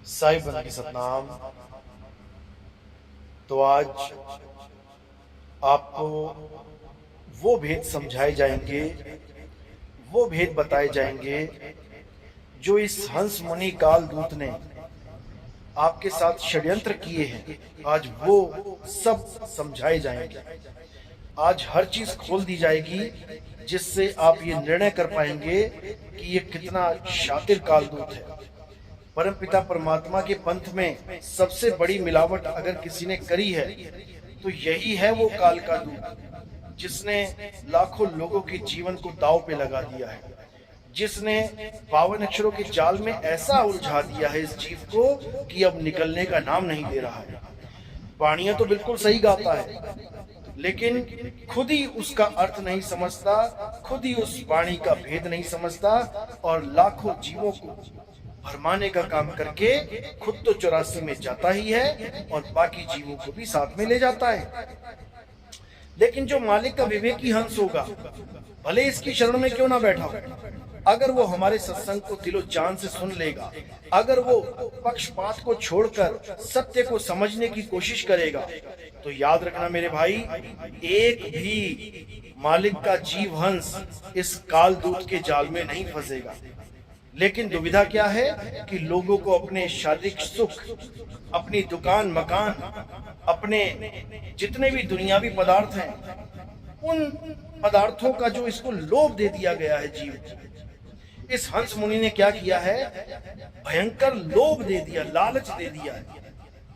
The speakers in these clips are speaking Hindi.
साई बंद की सतनाम। तो आज आपको वो भेद समझाए जाएंगे, वो भेद बताए जाएंगे जो इस हंस मुनि काल दूत ने आपके साथ षड्यंत्र किए हैं। आज वो सब समझाए जाएंगे। आज हर चीज खोल दी जाएगी जिससे आप ये निर्णय कर पाएंगे कि ये कितना शातिर कालदूत है। परमपिता परमात्मा के पंथ में सबसे बड़ी मिलावट अगर किसी ने करी है तो यही है वो काल का दूत, जिसने लाखों लोगों के जीवन को दांव पे लगा दिया है, जिसने 52 अक्षरों के जाल में ऐसा उलझा दिया है इस जीव को कि अब निकलने का नाम नहीं ले रहा है। वाणियां तो बिल्कुल सही गाता है, लेकिन खुद ही उसका अर्थ नहीं समझता, खुद ही उस वाणी का भेद नहीं समझता और लाखों जीवों को भरमाने का काम करके खुद तो 84 में जाता ही है और बाकी जीवों को भी साथ में ले जाता है। लेकिन जो मालिक का विवेकी हंस होगा, भले इसकी शरण में क्यों ना बैठा हो, अगर वो हमारे सत्संग को दिलो जान से सुन लेगा, अगर वो पक्षपात को छोड़कर सत्य को समझने की कोशिश करेगा, तो याद रखना मेरे भाई, एक भी मालिक का जीव हंस इस काल दूत के जाल में नहीं फंसेगा। लेकिन दुविधा क्या है कि लोगों को अपने शारीरिक सुख, अपनी दुकान मकान, अपने जितने भी दुनियावी पदार्थ हैं, उन पदार्थों का जो इसको लोभ दे दिया गया है जीव। इस हंस मुनि ने क्या किया है, भयंकर लोभ दे दिया, लालच दे दिया है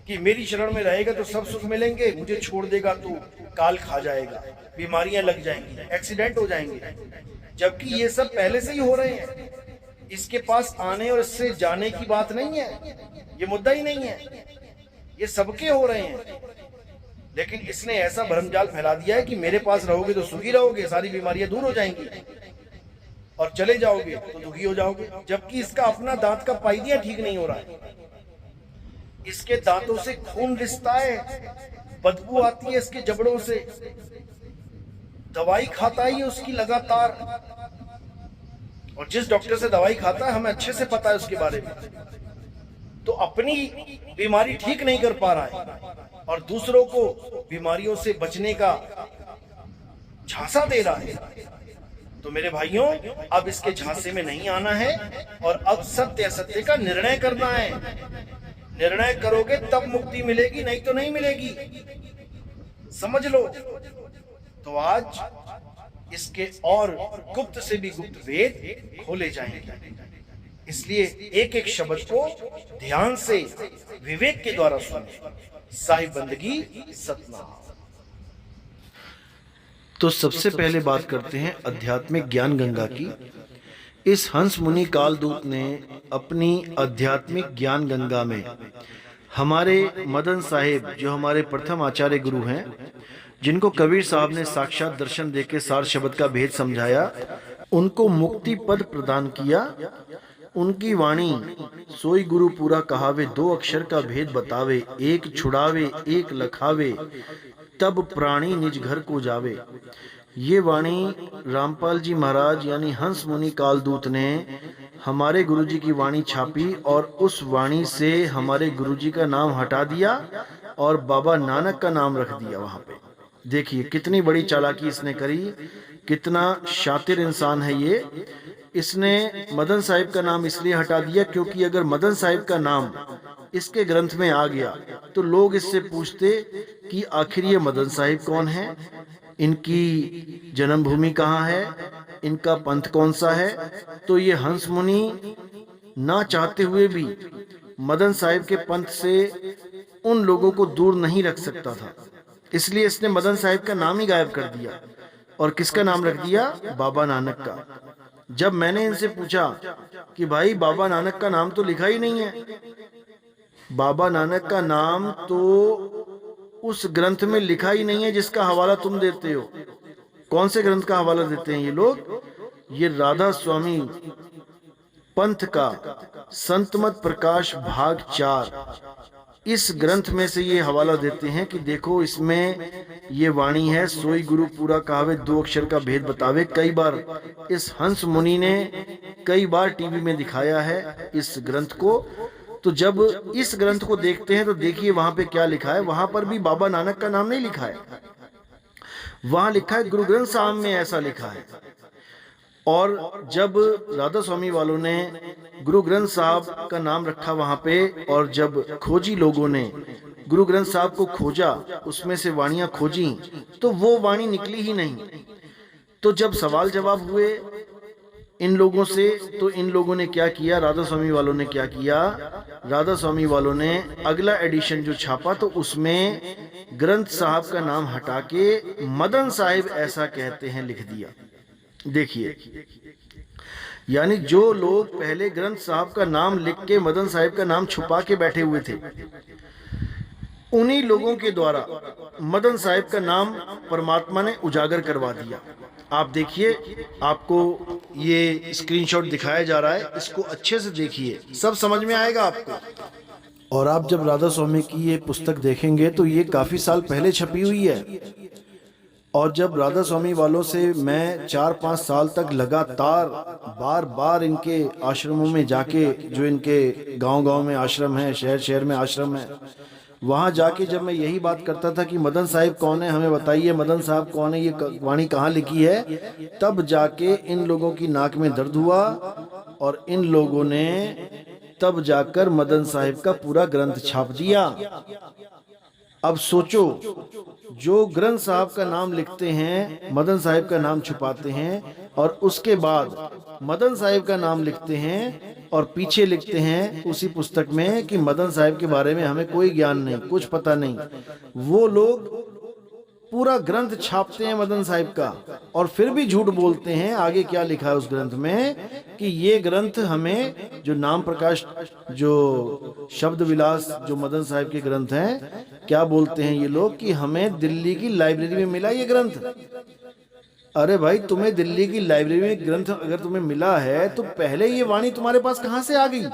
कि मेरी शरण में रहेगा तो सब सुख मिलेंगे, मुझे छोड़ देगा तो काल खा जाएगा, बीमारियां लग जाएंगी, एक्सीडेंट हो जाएंगे। जबकि ये सब पहले से ही हो रहे हैं। इसके पास आने और इससे जाने की बात नहीं है, ये मुद्दा ही नहीं है, ये सबके हो रहे हैं। लेकिन इसने ऐसा भ्रमजाल फैला दिया है कि मेरे पास रहोगे तो सुखी रहोगे, सारी बीमारियां दूर हो जाएंगी, और चले जाओगे तो दुखी हो जाओगे। जबकि इसका अपना दांत का पाइदिया ठीक नहीं हो रहा है, इसके दांतों से खून रिसता है, बदबू आती है इसके जबड़ों से, दवाई खाता ही उसकी लगातार, और जिस डॉक्टर से दवाई खाता है हमें अच्छे से पता है उसके बारे में, तो अपनी बीमारी ठीक नहीं कर पा रहा है और दूसरों को बीमारियों से बचने का झांसा दे रहा है। तो मेरे भाइयों, अब इसके झांसे में नहीं आना है और अब सत्य असत्य का निर्णय करना है। निर्णय करोगे तब मुक्ति मिलेगी, नहीं तो नहीं मिलेगी, समझ लो। तो आज इसके और गुप्त से भी गुप्त वेद खोले जाएंगे, इसलिए एक एक शब्द को ध्यान से विवेक के द्वारा सुने। साहिब बंदगी सतनाम। तो सबसे पहले बात करते हैं आध्यात्मिक ज्ञान गंगा की। इस हंस मुनि कालदूत ने अपनी आध्यात्मिक ज्ञान गंगा में हमारे मदन साहिब, जो हमारे प्रथम आचार्य गुरु हैं, जिनको कबीर साहब ने साक्षात दर्शन देके सार शब्द का भेद समझाया, उनको मुक्ति पद प्रदान किया। उनकी वाणी सोई गुरु पूरा कहावे, दो अक्षर का भेद बतावे, एक छुड़ावे एक लखावे, तब प्राणी निज घर को जावे। ये वाणी रामपाल जी महाराज यानी हंस मुनि कालदूत ने हमारे गुरुजी की वाणी छापी और उस वाणी से हमारे गुरुजी का नाम हटा दिया और बाबा नानक का नाम रख दिया वहां पे। देखिए कितनी बड़ी चालाकी इसने करी, कितना शातिर इंसान है ये। इसने मदन साहिब का नाम इसलिए हटा दिया क्योंकि अगर मदन साहिब का नाम इसके ग्रंथ में आ गया तो लोग इससे पूछते कि आखिर ये मदन साहिब कौन है, इनकी जन्मभूमि कहाँ है, इनका पंथ कौन सा है। तो ये हंस मुनि ना चाहते हुए भी मदन साहिब के पंथ से उन लोगों को दूर नहीं रख सकता था, इसलिए इसने मदन साहिब का नाम ही गायब कर दिया और किसका नाम रख दिया, बाबा नानक का। जब मैंने इनसे पूछा कि भाई बाबा नानक का नाम तो लिखा ही नहीं है, बाबा नानक का नाम तो उस ग्रंथ में लिखा ही नहीं है जिसका हवाला तुम देते हो। कौन से ग्रंथ का हवाला देते हैं ये लोग? ये राधा स्वामी पंथ का संतमत प्रकाश भाग 4, इस ग्रंथ में से ये हवाला देते हैं कि देखो इसमें ये वाणी है, सोई गुरु पूरा कहावे, दो अक्षर का भेद बतावे। कई बार इस हंस मुनि ने कई बार टीवी में दिखाया है इस ग्रंथ को, तो जब इस ग्रंथ को देखते हैं तो देखिए वहां पे क्या लिखा है। वहां पर भी बाबा नानक का नाम नहीं लिखा है, वहां लिखा है गुरु ग्रंथ साहब में ऐसा लिखा है। और जब राधा स्वामी वालों ने गुरु ग्रंथ साहब का नाम रखा वहां पे, और जब खोजी लोगों ने गुरु ग्रंथ साहब को खोजा, उसमें से वाणियां खोजी, तो वो वाणी निकली ही नहीं। तो जब सवाल जवाब हुए इन लोगों से, तो इन लोगों ने क्या किया, राधा स्वामी वालों ने क्या किया, राधा स्वामी वालों ने अगला एडिशन जो छापा तो उसमें ग्रंथ साहब का नाम हटा के मदन साहिब ऐसा कहते हैं लिख दिया। देखिए, यानी जो लोग पहले ग्रंथ साहब का नाम लिख के मदन साहिब का नाम छुपा के बैठे हुए थे, उन्हीं लोगों के द्वारा मदन साहिब का नाम परमात्मा ने उजागर करवा दिया। आप देखिए, आपको ये स्क्रीनशॉट दिखाया जा रहा है, इसको अच्छे से देखिए, सब समझ में आएगा आपको। और आप जब राधा स्वामी की ये पुस्तक देखेंगे तो ये काफी साल पहले छपी हुई है। और जब राधा स्वामी वालों से मैं 4-5 साल तक लगातार बार बार इनके आश्रमों में जाके, जो इनके गांव-गांव में आश्रम है, शहर शहर में आश्रम है, वहां जाके जब मैं यही बात करता था कि मदन साहिब कौन है, हमें बताइए मदन साहब कौन है, ये वाणी कहाँ लिखी है, तब जाके इन लोगों की नाक में दर्द हुआ और इन लोगों ने तब जाकर मदन साहिब का पूरा ग्रंथ छाप दिया। अब सोचो, जो ग्रंथ साहब का नाम लिखते हैं, मदन साहिब का नाम छुपाते हैं, और उसके बाद मदन साहिब का नाम लिखते हैं और पीछे लिखते हैं उसी पुस्तक में कि मदन साहिब के बारे में हमें कोई ज्ञान नहीं, कुछ पता नहीं। वो लोग पूरा ग्रंथ छापते हैं मदन साहिब का, और फिर भी झूठ बोलते हैं। आगे क्या लिखा है उस ग्रंथ में कि ये ग्रंथ हमें, जो नाम प्रकाश, जो शब्द विलास, जो मदन साहिब के ग्रंथ हैं, क्या बोलते हैं ये लोग कि हमें दिल्ली की लाइब्रेरी में मिला ये ग्रंथ। अरे भाई, तुम्हें दिल्ली की लाइब्रेरी में ग्रंथ अगर तुम्हें मिला है तो पहले ये वाणी तुम्हारे पास कहां से आ गई?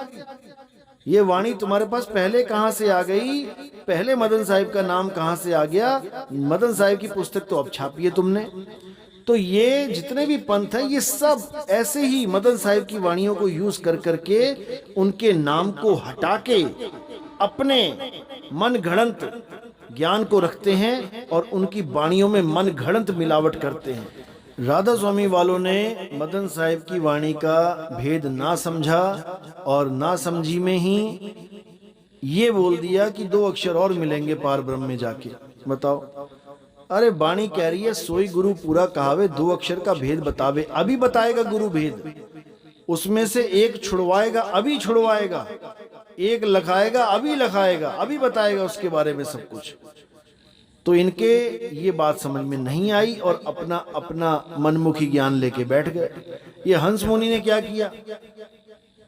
ये वाणी तुम्हारे पास पहले कहां से आ गई? पहले मदन साहिब का नाम कहां से आ गया? मदन साहिब की पुस्तक तो अब छापी है तुमने। तो ये जितने भी पंथ हैं, ये सब ऐसे ही मदन साहिब की वाणियों को यूज कर करके उनके नाम को हटा के अपने मन घड़ंत ज्ञान को रखते हैं और उनकी वाणियों में मन घड़ंत मिलावट करते हैं। राधा स्वामी वालों ने मदन साहिब की वाणी का भेद ना समझा और ना समझी में ही ये बोल दिया कि 2 अक्षर और मिलेंगे पार ब्रह्म में जाके। बताओ, अरे वाणी कह रही है सोई गुरु पूरा कहावे, 2 अक्षर का भेद बतावे। अभी बताएगा गुरु भेद, उसमें से एक छुड़वाएगा, अभी छुड़वाएगा, एक लखाएगा, अभी लखाएगा, अभी बताएगा उसके बारे में सब कुछ। तो इनके ये बात समझ में नहीं आई और अपना अपना मनमुखी ज्ञान लेके बैठ गए। ये हंस मुनि ने क्या किया,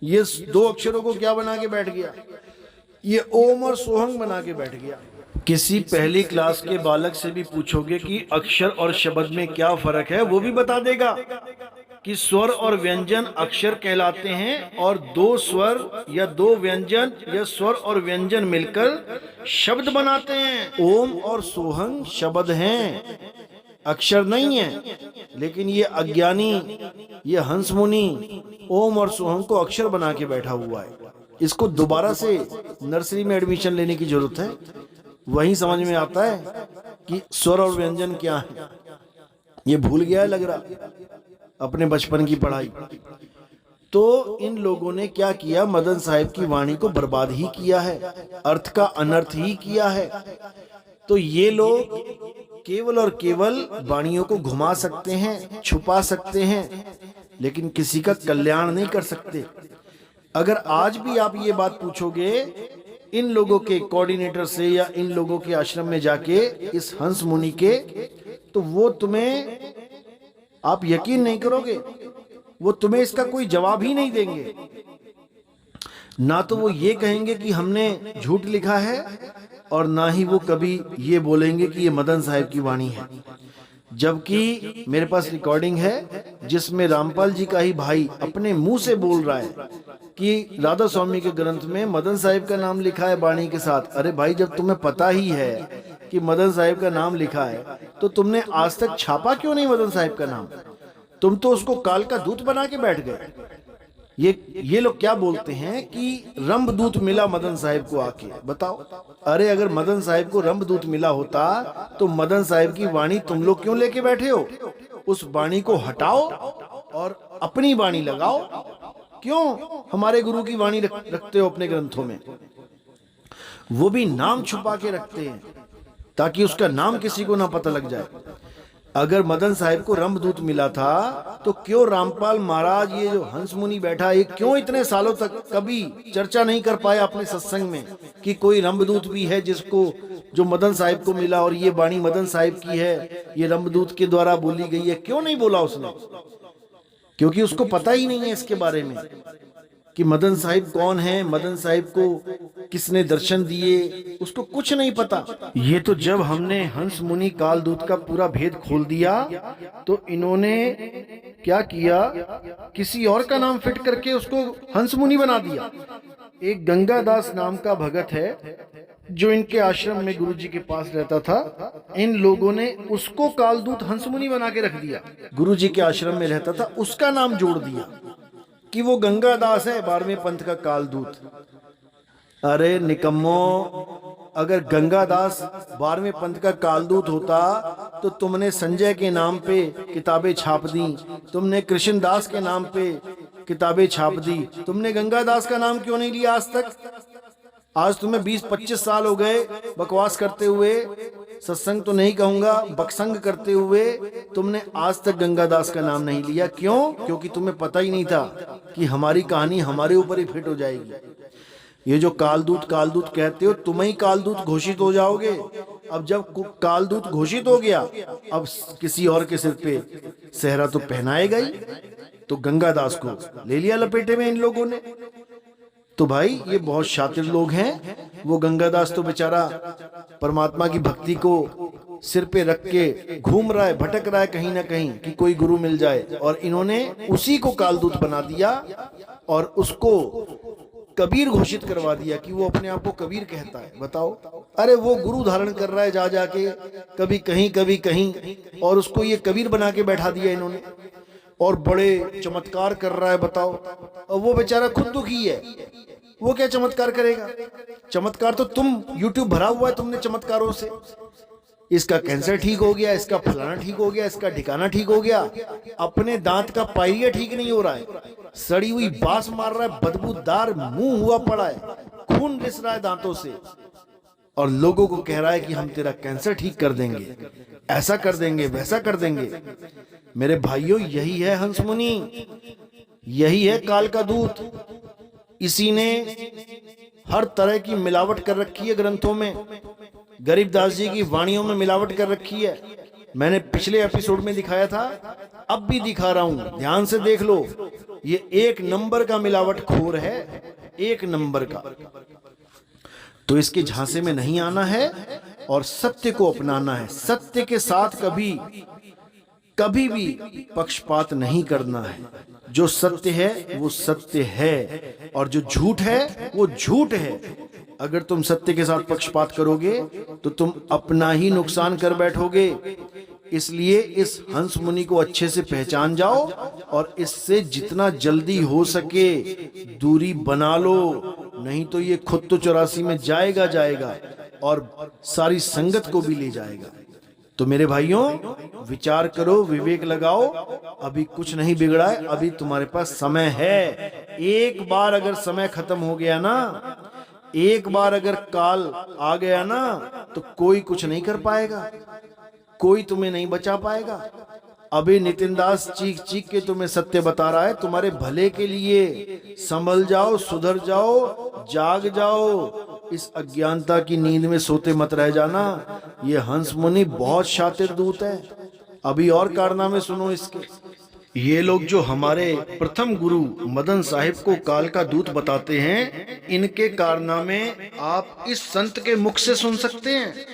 ये 2 अक्षरों को क्या बना के बैठ गया, ये ओम और सोहंग बना के बैठ गया। किसी पहली क्लास के बालक से भी पूछोगे कि अक्षर और शब्द में क्या फर्क है, वो भी बता देगा कि स्वर और व्यंजन अक्षर कहलाते हैं और 2 स्वर या 2 व्यंजन या स्वर और व्यंजन मिलकर शब्द बनाते हैं। ओम और सोहंग शब्द हैं, अक्षर नहीं है। लेकिन ये अज्ञानी, ये हंस मुनि ओम और सोहंग को अक्षर बना के बैठा हुआ है। इसको दोबारा से नर्सरी में एडमिशन लेने की जरूरत है, वहीं समझ में आता है कि स्वर और व्यंजन क्या है। ये भूल गया है लग रहा अपने बचपन की पढ़ाई। तो इन लोगों ने क्या किया, मदन साहिब की वाणी को बर्बाद ही किया है, अर्थ का अनर्थ ही किया है। तो ये लोग केवल और केवल वाणियों को घुमा सकते हैं, छुपा सकते हैं, लेकिन किसी का कल्याण नहीं कर सकते। अगर आज भी आप ये बात पूछोगे इन लोगों के कोऑर्डिनेटर से या इन लोगों के आश्रम में जाके, इस हंस मुनि के, तो वो तुम्हें, आप यकीन नहीं करोगे, वो तुम्हें इसका कोई जवाब ही नहीं देंगे। ना तो वो ये कहेंगे कि हमने झूठ लिखा है, और ना ही वो कभी ये बोलेंगे कि ये मदन साहिब की वाणी है। जबकि मेरे पास रिकॉर्डिंग है जिसमें रामपाल जी का ही भाई अपने मुंह से बोल रहा है कि राधा स्वामी के ग्रंथ में मदन साहिब का नाम लिखा है वाणी के साथ। अरे भाई, जब तुम्हें पता ही है कि मदन साहिब का नाम लिखा है तो तुमने आज तक छापा क्यों नहीं मदन साहिब का नाम? तुम तो उसको काल का दूत बना के बैठ गए। ये लोग क्या बोलते हैं कि रंभदूत मिला मदन साहिब को आके। बताओ, अरे अगर मदन साहिब को रंभदूत मिला होता तो मदन साहिब की वाणी तुम लोग क्यों लेके बैठे हो? उस वाणी को हटाओ और अपनी वाणी लगाओ। क्यों हमारे गुरु की वाणी रखते हो अपने ग्रंथों में? वो भी नाम छुपा के रखते हैं ताकि उसका नाम किसी को ना पता लग जाए। अगर मदन साहिब को रंभदूत मिला था तो क्यों रामपाल महाराज, ये जो हंस मुनि बैठा है, क्यों इतने सालों तक कभी चर्चा नहीं कर पाया अपने सत्संग में कि कोई रंभदूत भी है जिसको, जो मदन साहिब को मिला और ये वाणी मदन साहिब की है, ये रंभदूत के द्वारा बोली गई है? क्यों नहीं बोला उसने? क्योंकि उसको पता ही नहीं है इसके बारे में कि मदन साहिब कौन है, मदन साहिब को किसने दर्शन दिए, उसको कुछ नहीं पता। ये तो जब हमने हंस मुनि कालदूत का पूरा भेद खोल दिया तो इन्होंने क्या किया, किसी और का नाम फिट करके उसको हंस मुनि बना दिया। एक गंगादास नाम का भगत है जो इनके आश्रम में गुरुजी के पास रहता था। इन लोगों ने उसको कालदूत हंस मुनि बना के रख दिया। गुरुजी के आश्रम में रहता था, उसका नाम जोड़ दिया कि वो गंगादास है 12वें पंथ का कालदूत। अरे निकम्मो, अगर गंगादास 12वें पंथ का कालदूत होता तो तुमने संजय के नाम पे किताबें छाप दी, तुमने कृष्णदास के नाम पे किताबें छाप दी, तुमने गंगादास का नाम क्यों नहीं लिया आज तक? आज तुम्हें 20-25 साल हो गए बकवास करते हुए, सत्संग तो नहीं कहूंगा, बकसंग करते हुए तुमने आज तक गंगादास का नाम नहीं लिया। क्यों? क्योंकि तुम्हें पता ही नहीं था कि हमारी कहानी हमारे ऊपर ही फिट हो जाएगी। ये जो कालदूत कालदूत कहते हो, तुम ही कालदूत घोषित हो जाओगे। अब जब कालदूत घोषित हो गया, अब किसी और के सिर पे सेहरा तो पहनाएगा ही। तो गंगादास को ले लिया लपेटे में इन लोगों ने। तो भाई ये बहुत शातिर लोग हैं। वो गंगादास तो बेचारा परमात्मा की भक्ति को सिर पे रख के घूम रहा है, भटक रहा है कहीं ना कहीं कि कोई गुरु मिल जाए, और इन्होंने उसी को कालदूत बना दिया और उसको कबीर घोषित करवा दिया कि वो अपने आप को कबीर कहता है। बताओ, अरे वो गुरु धारण कर रहा है जा जाके, कभी कहीं, और उसको ये कबीर बना के बैठा दिया इन्होंने, और बड़े चमत्कार कर रहा है। बताओ, और वो बेचारा खुद दुखी है, वो क्या चमत्कार करेगा? चमत्कार तो तुम, YouTube भरा हुआ है तुमने चमत्कारों से। इसका कैंसर ठीक हो गया, इसका फलाना ठीक हो गया, इसका ठिकाना ठीक हो गया। अपने दांत का पाइरिया ठीक नहीं हो रहा है, सड़ी हुई बांस मार रहा है, बदबूदार मुंह हुआ पड़ा है, खून रिस रहा है दांतों से, और लोगों को कह रहा है कि हम तेरा कैंसर ठीक कर देंगे, ऐसा कर देंगे, वैसा कर देंगे। मेरे भाइयों, यही है हंस मुनि, यही है काल का दूत। इसी ने हर तरह की मिलावट कर रखी है ग्रंथों में, गरीबदास जी की वाणियों में मिलावट कर रखी है। मैंने पिछले एपिसोड में दिखाया था, अब भी दिखा रहा हूं, ध्यान से देख लो। ये 1 नंबर का मिलावट खोर है, 1 नंबर का। तो इसके झांसे में नहीं आना है और सत्य को अपनाना है। सत्य के साथ कभी भी पक्षपात नहीं करना है। जो सत्य है वो सत्य है, और जो झूठ है वो झूठ है। अगर तुम सत्य के साथ पक्षपात करोगे तो तुम अपना ही नुकसान कर बैठोगे। इसलिए इस हंस मुनि को अच्छे से पहचान जाओ और इससे जितना जल्दी हो सके दूरी बना लो, नहीं तो ये खुद तो 84 में जाएगा और सारी संगत को भी ले जाएगा। तो मेरे भाइयों, विचार करो, विवेक लगाओ। अभी कुछ नहीं बिगड़ा है, अभी तुम्हारे पास समय है। एक बार अगर समय खत्म हो गया ना, एक बार अगर काल आ गया ना, तो कोई कुछ नहीं कर पाएगा, कोई तुम्हें नहीं बचा पाएगा। अभी नितिन दास चीख चीख के तुम्हें सत्य बता रहा है, तुम्हारे भले के लिए। संभल जाओ, सुधर जाओ, जाग जाओ, इस अज्ञानता की नींद में सोते मत रह जाना। ये हंस मुनि बहुत शातिर दूत है। अभी और कारनामे सुनो इसके। ये लोग जो हमारे प्रथम गुरु मदन साहिब को काल का दूत बताते हैं, इनके कारनामे आप इस संत के मुख से सुन सकते हैं।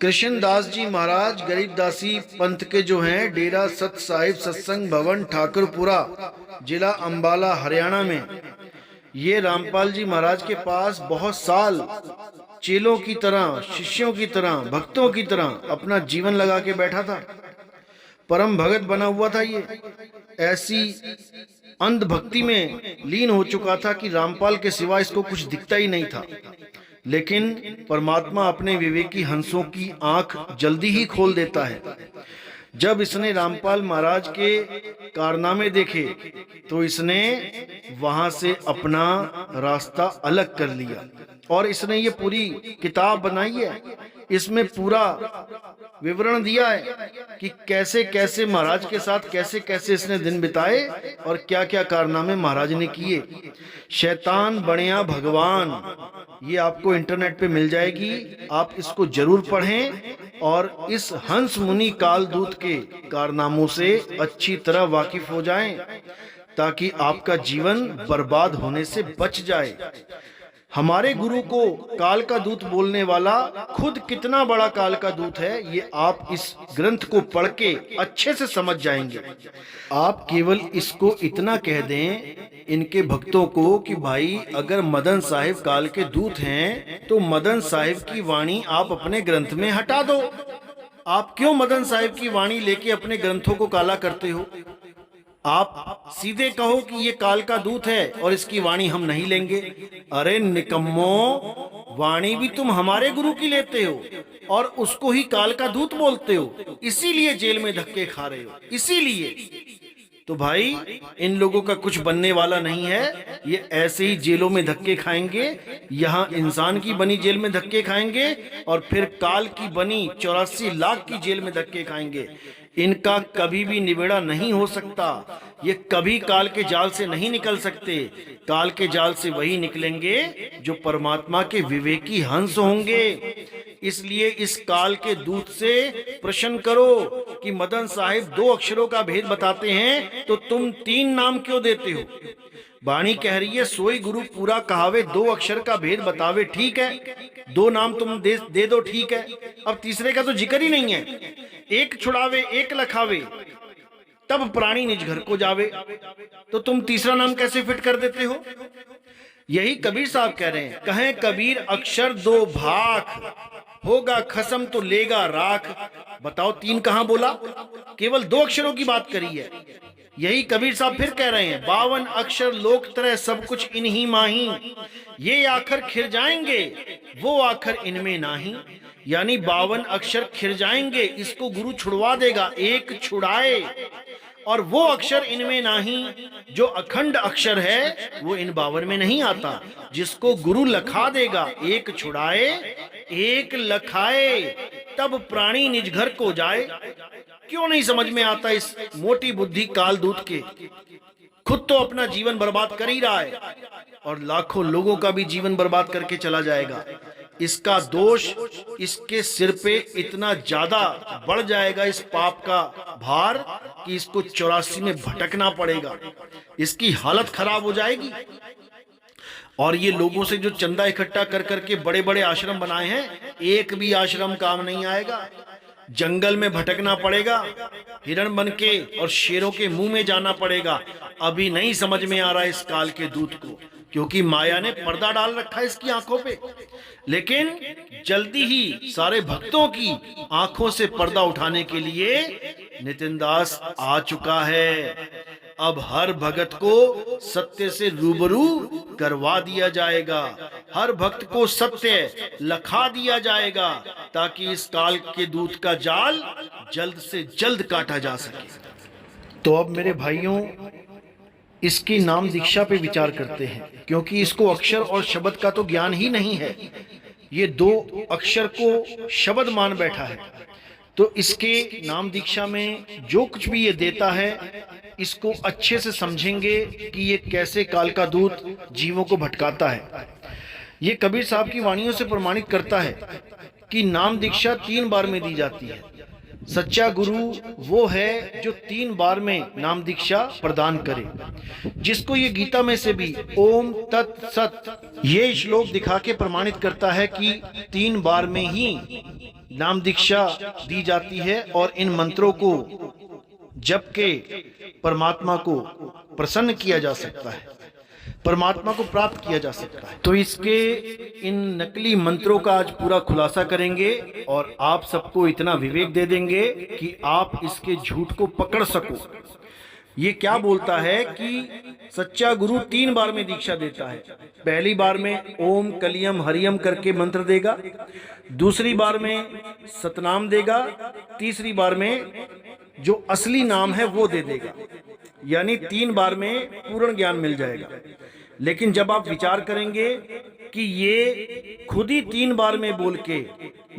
कृष्णदास जी महाराज गरीबदासी पंथ के जो हैं, डेरा सत साहिब सत्संग भवन ठाकुरपुरा, जिला अंबाला, हरियाणा में, ये रामपाल जी महाराज के पास बहुत साल चेलों की तरह, शिष्यों की तरह, भक्तों की तरह अपना जीवन लगा के बैठा था। परम भगत बना हुआ था ये। ऐसी अंधभक्ति में लीन हो चुका था कि रामपाल के सिवा इसको कुछ दिखता ही नहीं था। लेकिन परमात्मा अपने विवेकी हंसों की आंख जल्दी ही खोल देता है। जब इसने रामपाल महाराज के कारनामे देखे तो इसने वहां से अपना रास्ता अलग कर लिया और इसने ये पूरी किताब बनाई है। इसमें पूरा विवरण दिया है कि कैसे कैसे महाराज के साथ कैसे कैसे इसने दिन बिताए और क्या क्या कारनामे महाराज ने किए। शैतान बनिया भगवान, ये आपको इंटरनेट पे मिल जाएगी, आप इसको जरूर पढ़ें और इस हंस मुनि कालदूत के कारनामों से अच्छी तरह वाकिफ हो जाएं ताकि आपका जीवन बर्बाद होने से बच जाए। हमारे गुरु को काल का दूत बोलने वाला खुद कितना बड़ा काल का दूत है, ये आप इस ग्रंथ को पढ़ के अच्छे से समझ जाएंगे। आप केवल इसको इतना कह दें इनके भक्तों को कि भाई अगर मदन साहिब काल के दूत हैं तो मदन साहिब की वाणी आप अपने ग्रंथ में हटा दो। आप क्यों मदन साहिब की वाणी लेके अपने ग्रंथों को काला करते हो? आप सीधे कहो कि ये काल का दूत है और इसकी वाणी हम नहीं लेंगे। अरे निकम्मो, वाणी भी तुम हमारे गुरु की लेते हो और उसको ही काल का दूत बोलते हो, इसीलिए जेल में धक्के खा रहे हो। इसीलिए तो भाई इन लोगों का कुछ बनने वाला नहीं है, ये ऐसे ही जेलों में धक्के खाएंगे। यहाँ इंसान की बनी जेल में धक्के खाएंगे और फिर काल की बनी 84 लाख की जेल में धक्के खाएंगे। इनका कभी भी निबेड़ा नहीं हो सकता। ये कभी काल के जाल से नहीं निकल सकते। काल के जाल से वही निकलेंगे जो परमात्मा के विवेकी हंस होंगे। इसलिए इस काल के दूत से प्रश्न करो कि मदन साहिब 2 अक्षरों का भेद बताते हैं तो तुम 3 नाम क्यों देते हो? वाणी कह रही है सोई गुरु पूरा कहावे 2 अक्षर का भेद बतावे, ठीक है 2 नाम तुम दे दो, ठीक है। अब तीसरे का तो जिक्र ही नहीं है। एक छुड़ावे एक लखावे तब प्राणी निज घर को जावे, तो तुम तीसरा नाम कैसे फिट कर देते हो? यही कबीर साहब कह रहे हैं, कहें कबीर अक्षर 2 भाख, होगा खसम तो लेगा राख। बताओ 3 कहां बोला? केवल 2 अक्षरों की बात करी है। यही कबीर साहब फिर कह रहे हैं 52 अक्षर लोक तरह सब कुछ इन्हीं माही, ये आखर खिर जाएंगे वो आखर इनमें नाही। यानी 52 अक्षर खिर जाएंगे, इसको गुरु छुड़वा देगा, एक छुड़ाए और वो अक्षर इनमें नहीं। जो अखंड अक्षर है वो इन 52 में नहीं आता, जिसको गुरु लखा देगा। एक छुड़ाए एक लखाए तब प्राणी निज घर को जाए। क्यों नहीं समझ में आता इस मोटी बुद्धि कालदूत के? खुद तो अपना जीवन बर्बाद कर ही रहा है और लाखों लोगों का भी जीवन बर्बाद करके चला जाएगा। इसका दोष इसके सिर पे इतना ज्यादा बढ़ जाएगा, इस पाप का भार, कि इसको 84 में भटकना पड़ेगा। इसकी हालत खराब हो जाएगी। और ये लोगों से जो चंदा इकट्ठा कर करके बड़े बड़े आश्रम बनाए हैं, एक भी आश्रम काम नहीं आएगा। जंगल में भटकना पड़ेगा, हिरण बन के और शेरों के मुंह में जाना पड़ेगा। अभी नहीं समझ में आ रहा है इस काल के दूत को, क्योंकि माया ने पर्दा डाल रखा है इसकी आंखों पे। लेकिन जल्दी ही सारे भक्तों की आंखों से पर्दा उठाने के लिए नितिन दास आ चुका है। अब हर भगत को सत्य से रूबरू करवा दिया जाएगा, हर भक्त को सत्य लखा दिया जाएगा, ताकि इस काल के दूत का जाल जल्द से जल्द काटा जा सके। तो अब मेरे भाइयों, इसकी नाम दीक्षा पे विचार करते हैं, क्योंकि इसको अक्षर और शब्द का तो ज्ञान ही नहीं है। ये 2 अक्षर को शब्द मान बैठा है। तो इसके नाम दीक्षा में जो कुछ भी ये देता है, इसको अच्छे से समझेंगे कि ये कैसे काल का दूत जीवों को भटकाता है। ये कबीर साहब की वाणियों से प्रमाणित करता है कि नाम दीक्षा 3 बार में दी जाती है। सच्चा गुरु वो है जो 3 बार में नाम दीक्षा प्रदान करे, जिसको ये गीता में से भी ओम तत् सत ये श्लोक दिखा के प्रमाणित करता है कि 3 बार में ही नाम दीक्षा दी जाती है और इन मंत्रों को जप के परमात्मा को प्रसन्न किया जा सकता है, परमात्मा को प्राप्त किया जा सकता है। तो इसके इन नकली मंत्रों का आज पूरा खुलासा करेंगे और आप सबको इतना विवेक दे देंगे कि आप इसके झूठ को पकड़ सको। ये क्या बोलता है कि सच्चा गुरु 3 बार में दीक्षा देता है। पहली बार में ओम कलियम हरियम करके मंत्र देगा, दूसरी बार में सतनाम देगा, तीसरी बार में जो असली नाम है वो दे देगा। यानी 3 बार में पूर्ण ज्ञान मिल जाएगा। लेकिन जब आप विचार करेंगे कि ये खुद ही 3 बार में बोल के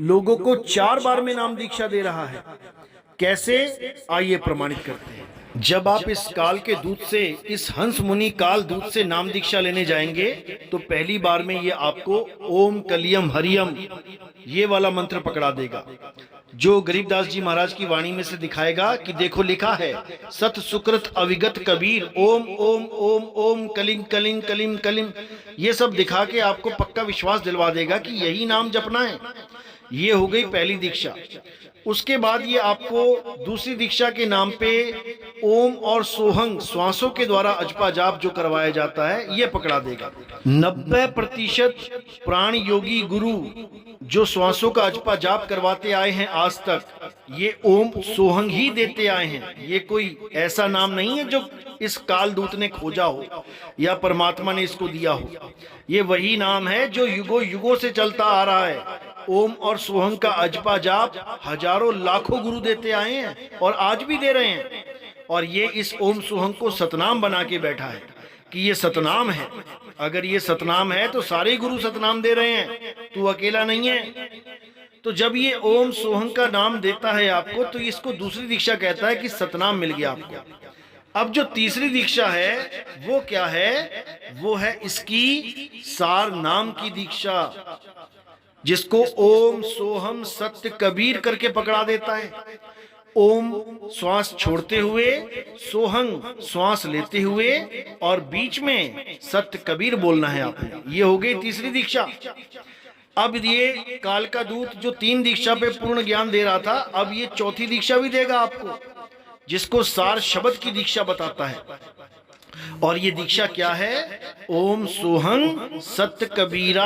लोगों को 4 बार में नाम दीक्षा दे रहा है, कैसे, आइए प्रमाणित करते हैं। जब आप इस काल के दूत से, इस हंस मुनि काल दूत से नाम दीक्षा लेने जाएंगे तो पहली बार में ये आपको ओम कलियम हरियम ये वाला मंत्र पकड़ा देगा, जो गरीबदास जी महाराज की वाणी में से दिखाएगा कि देखो लिखा है सत सुकृत अविगत कबीर ओम ओम ओम ओम कलिंग कलिंग कलिम कलिम। ये सब दिखा के आपको पक्का विश्वास दिलवा देगा कि यही नाम जपना है। ये हो गई पहली दीक्षा। उसके बाद ये आपको दूसरी दीक्षा के नाम पे ओम और सोहंग श्वासों के द्वारा अजपा जाप जो करवाया जाता है ये पकड़ा देगा। 90% प्राण योगी गुरु जो श्वासों का अजपा जाप करवाते आए हैं आज तक, ये ओम सोहंग ही देते आए हैं। ये कोई ऐसा नाम नहीं है जो इस काल दूत ने खोजा हो या परमात्मा ने इसको दिया हो। ये वही नाम है जो युगों युगों से चलता आ रहा है। ओम और सोहंग का अजपा जाप हजारों लाखों गुरु देते आए हैं और आज भी दे रहे हैं। और ये इस ओम सोहंग को सतनाम बना के बैठा है कि ये सतनाम है। अगर ये सतनाम है तो सारे गुरु सतनाम दे रहे हैं, तू अकेला नहीं है। तो जब ये ओम सोहंग का नाम देता है आपको, तो इसको दूसरी दीक्षा कहता है कि सतनाम मिल गया आपको। अब जो तीसरी दीक्षा है वो क्या है? वो है इसकी सार नाम की दीक्षा, जिसको ओम सोहम सत्य कबीर करके पकड़ा देता है। ओम श्वास छोड़ते हुए, सोहंग श्वास लेते हुए और बीच में सत्य कबीर बोलना है आपको। ये हो गई तीसरी दीक्षा। अब ये काल का दूत जो 3 दीक्षा पे पूर्ण ज्ञान दे रहा था, अब ये चौथी दीक्षा भी देगा आपको, जिसको सार शब्द की दीक्षा बताता है। और ये दीक्षा क्या है? ओम सोहंग सत्य कबीरा।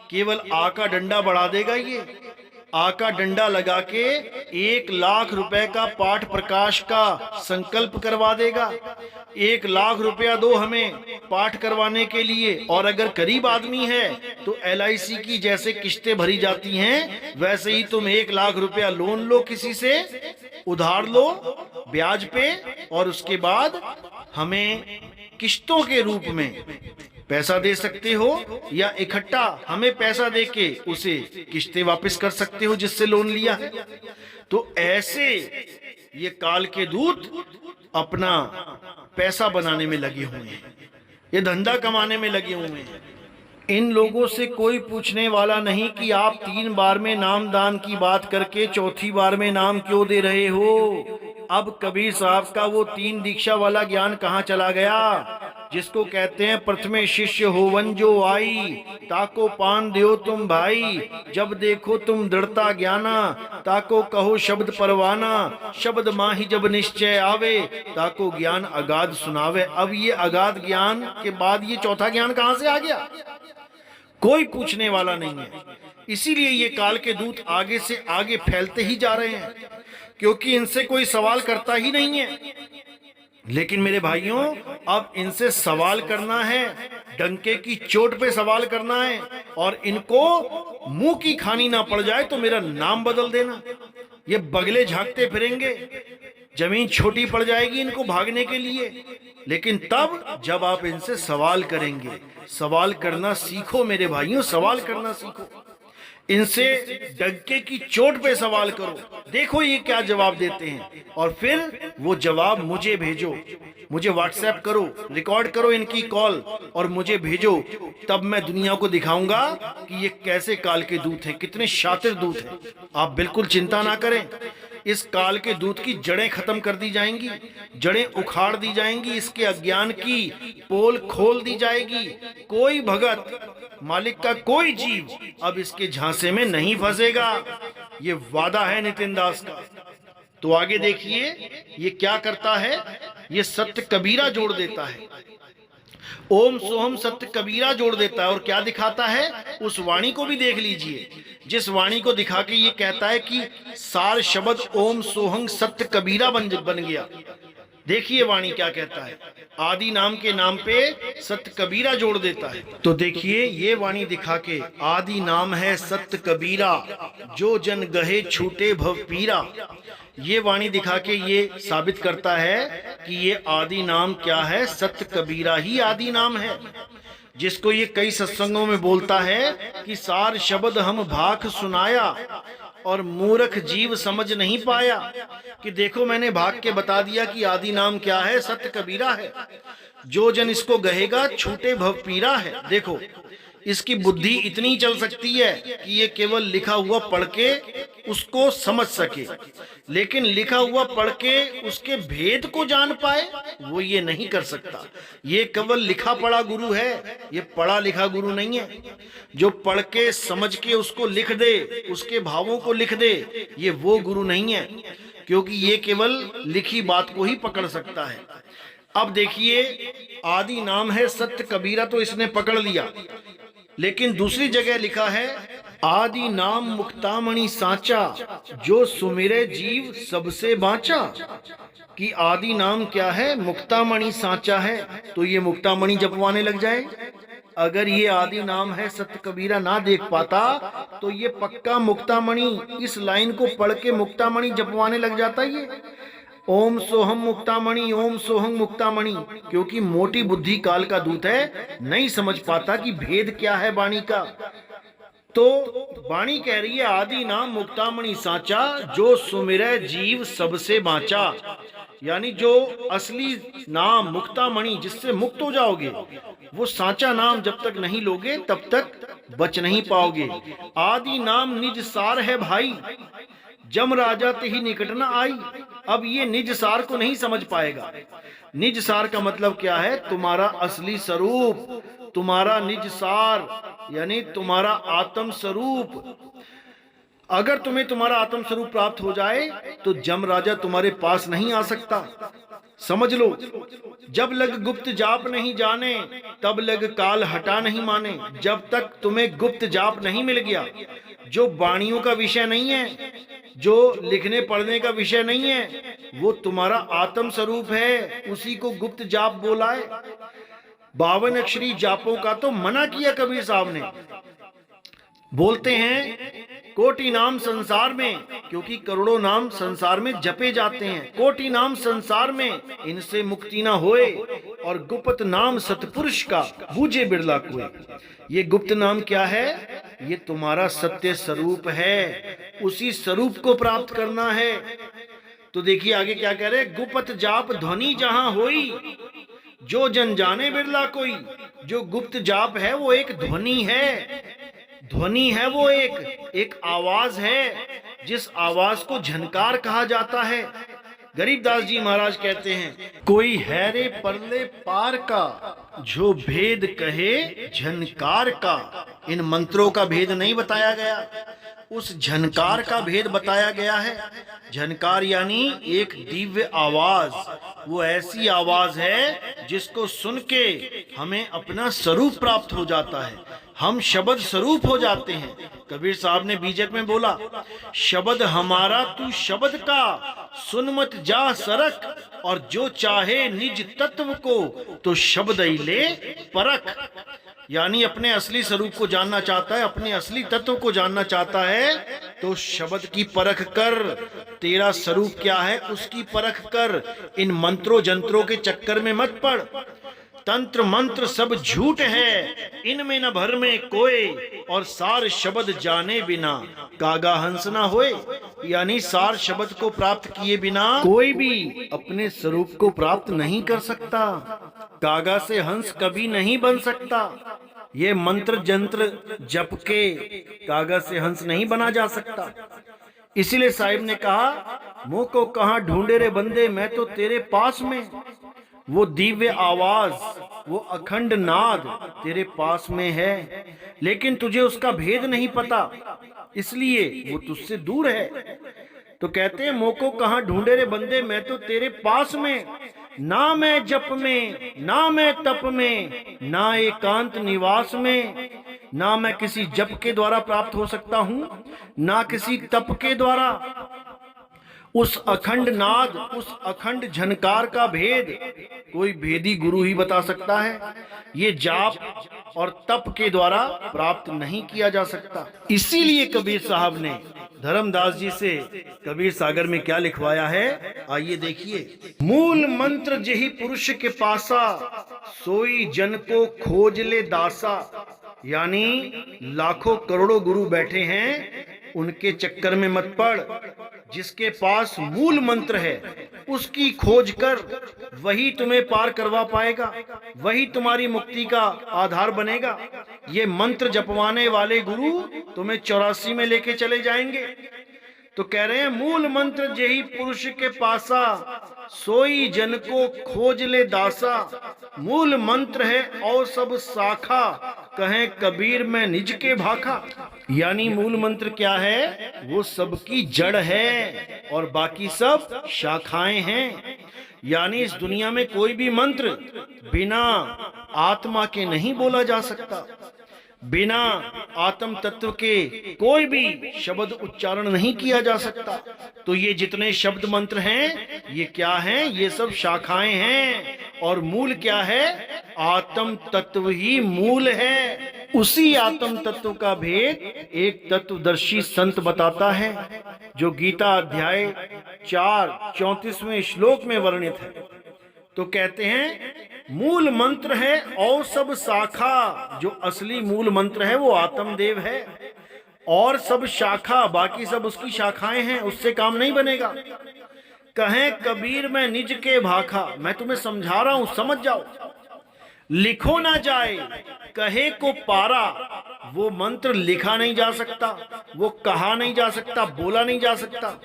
केवल आ का डंडा बढ़ा देगा। ये आ का डंडा लगा के 1 लाख रुपए का पाठ प्रकाश का संकल्प करवा देगा। 1 लाख रुपया दो हमें पाठ करवाने के लिए। और अगर गरीब आदमी है तो LIC की जैसे किस्तें भरी जाती हैं, वैसे ही तुम 1 लाख रुपया लोन लो, किसी से उधार लो ब्याज पे, और उसके बाद हमें किस्तों के रूप में पैसा दे सकते हो, या इकट्ठा हमें पैसा देके उसे किस्तें वापस कर सकते हो जिससे लोन लिया है। तो ऐसे ये काल के दूत अपना पैसा बनाने में लगे हुए हैं, ये धंधा कमाने में लगे हुए हैं। इन लोगों से कोई पूछने वाला नहीं कि आप 3 बार में नाम दान की बात करके चौथी बार में नाम क्यों दे रहे हो। अब कबीर साहब का वो 3 दीक्षा वाला ज्ञान कहाँ चला गया, जिसको कहते हैं प्रथमे शिष्य होवन जो आई, ताको पान दियो तुम भाई, जब देखो तुम दृढ़ता ज्ञाना, ताको कहो शब्द परवाना, शब्द माही जब निश्चय आवे, ताको ज्ञान अगाध सुनावे। अब ये अगाध ज्ञान के बाद ये चौथा ज्ञान कहाँ से आ गया? कोई पूछने वाला नहीं है। इसीलिए ये काल के दूत आगे से आगे फैलते ही जा रहे हैं, क्योंकि इनसे कोई सवाल करता ही नहीं है। लेकिन मेरे भाइयों, अब इनसे सवाल करना है, डंके की चोट पे सवाल करना है, और इनको मुंह की खानी ना पड़ जाए तो मेरा नाम बदल देना। ये बगले झांकते फिरेंगे, जमीन छोटी पड़ जाएगी इनको भागने के लिए। लेकिन तब जब आप इनसे सवाल करेंगे, सवाल करना सीखो मेरे भाइयों, सवाल करना सीखो। इनसे डंके की चोट पे सवाल करो, देखो ये क्या जवाब देते हैं, और फिर वो जवाब मुझे भेजो, मुझे व्हाट्सएप करो, रिकॉर्ड करो इनकी कॉल और मुझे भेजो। तब मैं दुनिया को दिखाऊंगा कि ये कैसे काल के दूत हैं, कितने शातिर दूत हैं। आप बिल्कुल चिंता ना करें, इस काल के दूत की जड़ें खत्म कर दी जाएंगी, जड़ें उखाड़ दी जाएंगी, इसके अज्ञान की पोल खोल दी जाएगी। कोई भगत, मालिक का कोई जीव अब इसके झांसे में नहीं फंसेगा। ये वादा है नितिन दास का। तो आगे देखिए ये क्या करता है, ये सत्य कबीरा जोड़ देता है, ओम सोहम सत्य कबीरा जोड़ देता है। और क्या दिखाता है, उस वाणी को भी देख लीजिए, जिस वाणी को दिखा के ये कहता है कि सार शब्द ओम सोहम सत्य कबीरा बन गया। देखिए वाणी क्या कहता है, आदि नाम के नाम पे सत्य कबीरा जोड़ देता है। तो देखिए ये वाणी दिखा के, आदि नाम है सत्य कबीरा, जो जन गहे छूटे भव पीरा। ये वाणी दिखा के ये साबित करता है कि ये आदि नाम क्या है, सत्य कबीरा ही आदि नाम है। जिसको ये कई सत्संगों में बोलता है कि सार शब्द हम भाख सुनाया और मूर्ख जीव समझ नहीं पाया, कि देखो मैंने भाग के बता दिया कि आदि नाम क्या है, सत्य कबीरा है, जो जन इसको गहेगा छूटे भव पीरा है। देखो इसकी बुद्धि इतनी चल सकती है कि ये केवल लिखा हुआ पढ़ के उसको समझ सके, लेकिन लिखा हुआ पढ़ के उसके भेद को जान पाए वो ये नहीं कर सकता। ये केवल लिखा पढ़ा गुरु है, ये पढ़ा लिखा गुरु नहीं है। जो पढ़ के समझ के उसको लिख दे, उसके भावों को लिख दे, ये वो गुरु नहीं है, क्योंकि ये केवल लिखी बात को ही पकड़ सकता है। अब देखिए आदि नाम है सत्य कबीरा, तो इसने पकड़ लिया, लेकिन दूसरी जगह लिखा है आदि नाम मुक्तामणि साचा, जो सुमिरे जीव सबसे बांचा। कि आदि नाम क्या है, मुक्तामणि साचा है, तो ये मुक्तामणि जपवाने लग जाए। अगर ये आदि नाम है सत्य कबीरा ना देख पाता तो ये पक्का मुक्तामणि, इस लाइन को पढ़ के मुक्तामणि जपवाने लग जाता। ये ओम सोहम मुक्तामणि, ओम सोहम मुक्तामणि, क्योंकि मोटी बुद्धि काल का दूत है, नहीं समझ पाता कि भेद क्या है वाणी का। तो वाणी कह रही है आदि नाम मुक्तामणि साचा, जो सुमिरै जीव सबसे बांचा। यानी जो असली नाम मुक्तामणि, जिससे मुक्त हो जाओगे, वो साचा नाम जब तक नहीं लोगे तब तक बच नहीं पाओगे। आदि नाम निज सार है भाई, जम राजा ही निकट न आई। अब ये निज सार को नहीं समझ पाएगा। निज सार का मतलब क्या है, तुम्हारा असली स्वरूप, तुम्हारा निज सार यानी तुम्हारा आत्म स्वरूप। अगर तुम्हें तुम्हारा आत्म स्वरूप प्राप्त हो जाए तो जम राजा तुम्हारे पास नहीं आ सकता। समझ लो, जब लग गुप्त जाप नहीं जाने तब लग काल हटा नहीं माने। जब तक तुम्हें गुप्त जाप नहीं मिल गया, जो वाणियों का विषय नहीं है, जो लिखने पढ़ने का विषय नहीं है, वो तुम्हारा आत्म स्वरूप है, उसी को गुप्त जाप बोला है। 52 अक्षरी जापों का तो मना किया कबीर साहब ने। बोलते हैं कोटि नाम संसार में, क्योंकि करोड़ों नाम संसार में जपे जाते हैं। कोटि नाम संसार में, इनसे मुक्ति ना होए, और गुप्त नाम सतपुरुष का बूझे बिरला कोई। ये गुप्त नाम क्या है, ये तुम्हारा सत्य स्वरूप है, उसी स्वरूप को प्राप्त करना है। तो देखिए आगे क्या कह रहे, गुप्त जाप ध्वनि जहां होई, जो जन जाने बिरला कोई। जो गुप्त जाप है वो एक ध्वनि है, ध्वनि है वो एक आवाज है, जिस आवाज को झनकार कहा जाता है। गरीबदास जी महाराज कहते हैं, कोई है रे परले पार का, जो भेद कहे झनकार का। इन मंत्रों का भेद नहीं बताया गया, उस झनकार का भेद बताया गया है। झनकार यानी एक दिव्य आवाज, वो ऐसी आवाज है जिसको सुन के हमें अपना स्वरूप प्राप्त हो जाता है, हम शब्द स्वरूप हो जाते हैं। कबीर साहब ने बीजक में बोला, शब्द हमारा तू शब्द का, सुन मत जा सरक, और जो चाहे निज तत्व को, तो शब्द ही ले परख। यानी अपने असली स्वरूप को जानना चाहता है, अपने असली तत्व को जानना चाहता है, तो शब्द की परख कर। तेरा स्वरूप क्या है उसकी परख कर, इन मंत्रों जंत्रों के चक्कर में मत पड़। तंत्र मंत्र सब झूठ है, इनमें न भर में कोई, और सार शब्द जाने बिना कागा हंस ना होए। यानी सार शब्द को प्राप्त किए बिना कोई भी अपने स्वरूप को प्राप्त नहीं कर सकता। कागा से हंस कभी नहीं बन सकता। ये मंत्र जंत्र जप के कागा से हंस नहीं बना जा सकता। इसीलिए साहिब ने कहा, मुंह को कहां ढूंढे रे बंदे, मैं तो तेरे पास में। वो दिव्य आवाज, वो अखंड नाद तेरे पास में है, लेकिन तुझे उसका भेद नहीं पता, इसलिए वो तुझसे दूर है। तो कहते हैं, मुंह को कहां ढूंढे रे बंदे, मैं तो तेरे पास में। ना मैं जप में, ना मैं तप में, ना एकांत निवास में। ना मैं किसी जप के द्वारा प्राप्त हो सकता हूं, ना किसी तप के द्वारा। उस अखंड नाद, उस अखंड झनकार का भेद कोई भेदी गुरु ही बता सकता है। ये जाप और तप के द्वारा प्राप्त नहीं किया जा सकता। इसीलिए कबीर साहब ने धर्मदास जी से कबीर सागर में क्या लिखवाया है, आइए देखिए। मूल मंत्र जेहि पुरुष के पासा, सोई जन को खोज ले दासा। यानी लाखों करोड़ों गुरु बैठे हैं, उनके चक्कर में मत पड़। जिसके पास मूल मंत्र है उसकी खोज कर, वही तुम्हें पार करवा पाएगा, वही तुम्हारी मुक्ति का आधार बनेगा। ये मंत्र जपवाने वाले गुरु तुम्हें 84 में लेके चले जाएंगे। तो कह रहे हैं मूल मंत्र जेहि पुरुष के पासा, सोई जन को खोज ले दासा। मूल मंत्र है और सब शाखा, कहें कबीर में निज के भाखा। यानी मूल मंत्र क्या है, वो सबकी जड़ है और बाकी सब शाखाएं हैं। यानी इस दुनिया में कोई भी मंत्र बिना आत्मा के नहीं बोला जा सकता, बिना आत्म तत्व के कोई भी शब्द उच्चारण नहीं किया जा सकता। तो ये जितने शब्द मंत्र हैं ये क्या हैं, ये सब शाखाएं हैं। और मूल क्या है, आत्म तत्व ही मूल है। उसी आत्म तत्व का भेद एक तत्वदर्शी संत बताता है, जो गीता अध्याय 4 34वें श्लोक में वर्णित है। तो कहते हैं मूल मंत्र है और सब शाखा। जो असली मूल मंत्र है वो आत्मदेव है, और सब शाखा, बाकी सब उसकी शाखाएं हैं, उससे काम नहीं बनेगा। कहें कबीर में निज के भाखा। मैं तुम्हें समझा रहा हूं, समझ जाओ। लिखो ना जाए कहे को पारा। वो मंत्र लिखा नहीं जा सकता, वो कहा नहीं जा सकता, बोला नहीं जा सकता।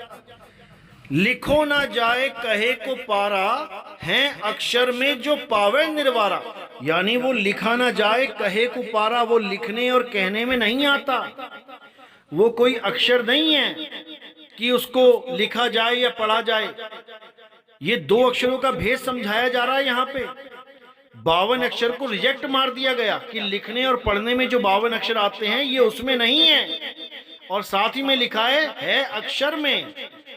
लिखो ना जाए कहे को पारा, है अक्षर में जो पावे निर्वारा। यानी वो लिखा ना जाए कहे को पारा, वो लिखने और कहने में नहीं आता। वो कोई अक्षर नहीं है कि उसको लिखा जाए या पढ़ा जाए। ये दो अक्षरों का भेद समझाया जा रहा है यहाँ पे। 52 अक्षर को रिजेक्ट मार दिया गया कि लिखने और पढ़ने में जो 52 अक्षर आते हैं ये उसमें नहीं है, और साथ ही में लिखा है अक्षर में।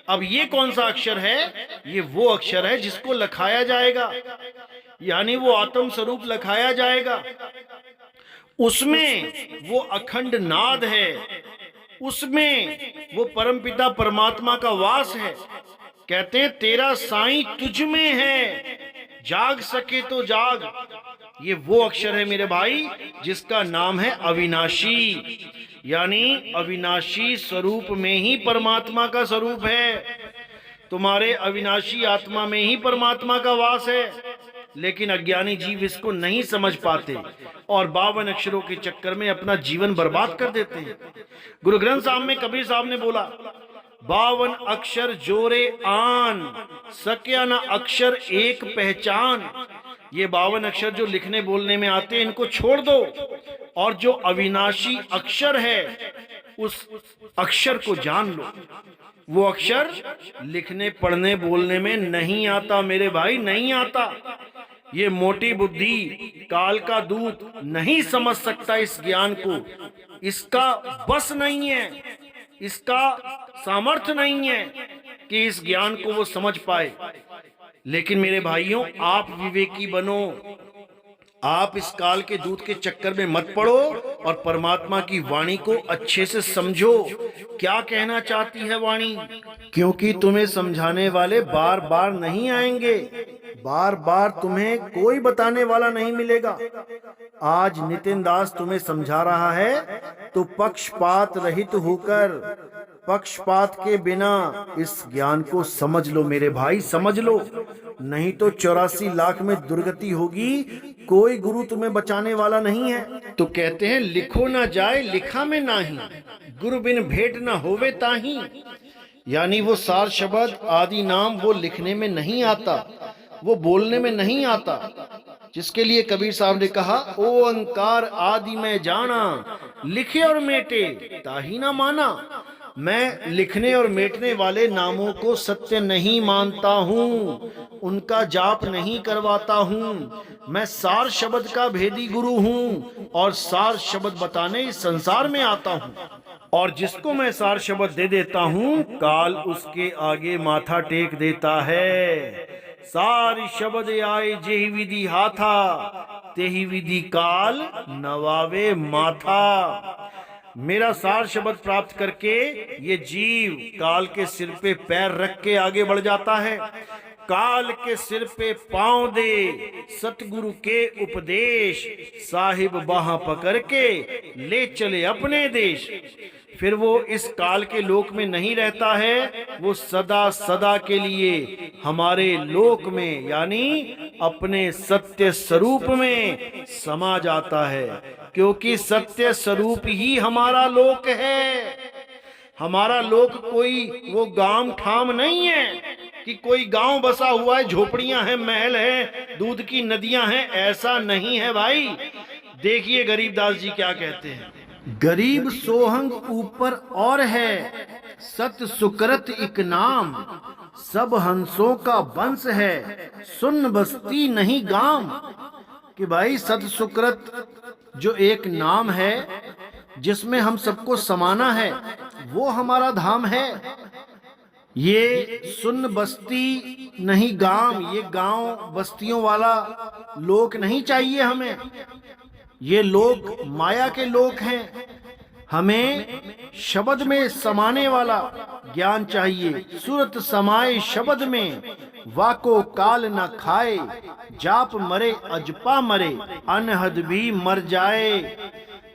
अब ये कौन सा अक्षर है, ये वो अक्षर है जिसको लखाया जाएगा, यानी वो आत्म स्वरूप लखाया जाएगा। उसमें वो अखंड नाद है, उसमें वो परमपिता परमात्मा का वास है। कहते हैं तेरा साईं तुझ में है, जाग सके तो जाग। ये वो अक्षर है मेरे भाई जिसका नाम है अविनाशी। यानी अविनाशी स्वरूप में ही परमात्मा का स्वरूप है। तुम्हारे अविनाशी आत्मा में ही परमात्मा का वास है, लेकिन अज्ञानी जीव इसको नहीं समझ पाते और 52 अक्षरों के चक्कर में अपना जीवन बर्बाद कर देते हैं। गुरु ग्रंथ साहब में कबीर साहब ने बोला, 52 अक्षर जोरे आन, सक्या न अक्षर एक पहचान। ये 52 अक्षर जो लिखने बोलने में आते हैं इनको छोड़ दो, और जो अविनाशी अक्षर है उस अक्षर को जान लो। वो अक्षर लिखने पढ़ने बोलने में नहीं आता मेरे भाई, नहीं आता। ये मोटी बुद्धि काल का दूत नहीं समझ सकता इस ज्ञान को, इसका बस नहीं है, इसका सामर्थ्य नहीं है कि इस ज्ञान को वो समझ पाए। लेकिन मेरे भाइयों, आप विवेकी बनो, आप इस काल के दूत के चक्कर में मत पड़ो और परमात्मा की वाणी को अच्छे से समझो। क्या कहना चाहती है वाणी, क्योंकि तुम्हें समझाने वाले बार बार नहीं आएंगे, बार बार तुम्हें कोई बताने वाला नहीं मिलेगा। आज नितिन दास तुम्हें समझा रहा है तो पक्षपात रहित होकर, पक्षपात के बिना इस ज्ञान को समझ लो मेरे भाई, समझ लो, नहीं तो 84 लाख में दुर्गति होगी। कोई गुरु तुम्हें बचाने वाला नहीं है। तो कहते हैं लिखो ना जाए लिखा में नाही, गुरु बिन भेंट ना होवे ताही। यानी वो सार शब्द आदि नाम वो लिखने में नहीं आता, वो बोलने में नहीं आता, जिसके लिए कबीर साहब ने कहा ओंकार आदि में जाना, लिखे और मेटे ताही ना माना। मैं लिखने और मेटने वाले नामों को सत्य नहीं मानता हूँ, उनका जाप नहीं करवाता हूँ। मैं सार शब्द का भेदी गुरु हूँ और सार शब्द बताने इस संसार में आता हूँ। और जिसको मैं सार शब्द दे देता हूं, काल उसके आगे माथा टेक देता है। सारी शब्द आए जेहि विधि हाथा, तेहि विधि काल नवावे माथा। मेरा सार शब्द प्राप्त करके ये जीव काल के सिर पे पैर रख के आगे बढ़ जाता है। काल के सिर पे पांव दे सतगुरु के उपदेश, साहिब बाह पकड़ के ले चले अपने देश। फिर वो इस काल के लोक में नहीं रहता है, वो सदा सदा के लिए हमारे लोक में यानी अपने सत्य स्वरूप में समा जाता है, क्योंकि सत्य स्वरूप ही हमारा लोक है। हमारा लोक कोई वो गांव ठाम नहीं है कि कोई गांव बसा हुआ है, झोपड़ियां हैं, महल है, दूध की नदियां हैं। ऐसा नहीं है भाई। देखिए गरीबदास जी क्या कहते हैं। गरीब सोहंग ऊपर और है, सत सुकृत एक नाम, सब हंसों का वंश है, सुन बस्ती नहीं गांव। कि भाई सत सुकृत जो एक नाम है जिसमें हम सबको समाना है, वो हमारा धाम है। ये सुन बस्ती नहीं गांव, ये गांव बस्तियों वाला लोक नहीं चाहिए हमें। ये लोक माया के लोक हैं। हमें शब्द में समाने वाला ज्ञान चाहिए। सुरत समाए शब्द में, वाको काल न खाए, जाप मरे अजपा मरे, अनहद भी मर जाए।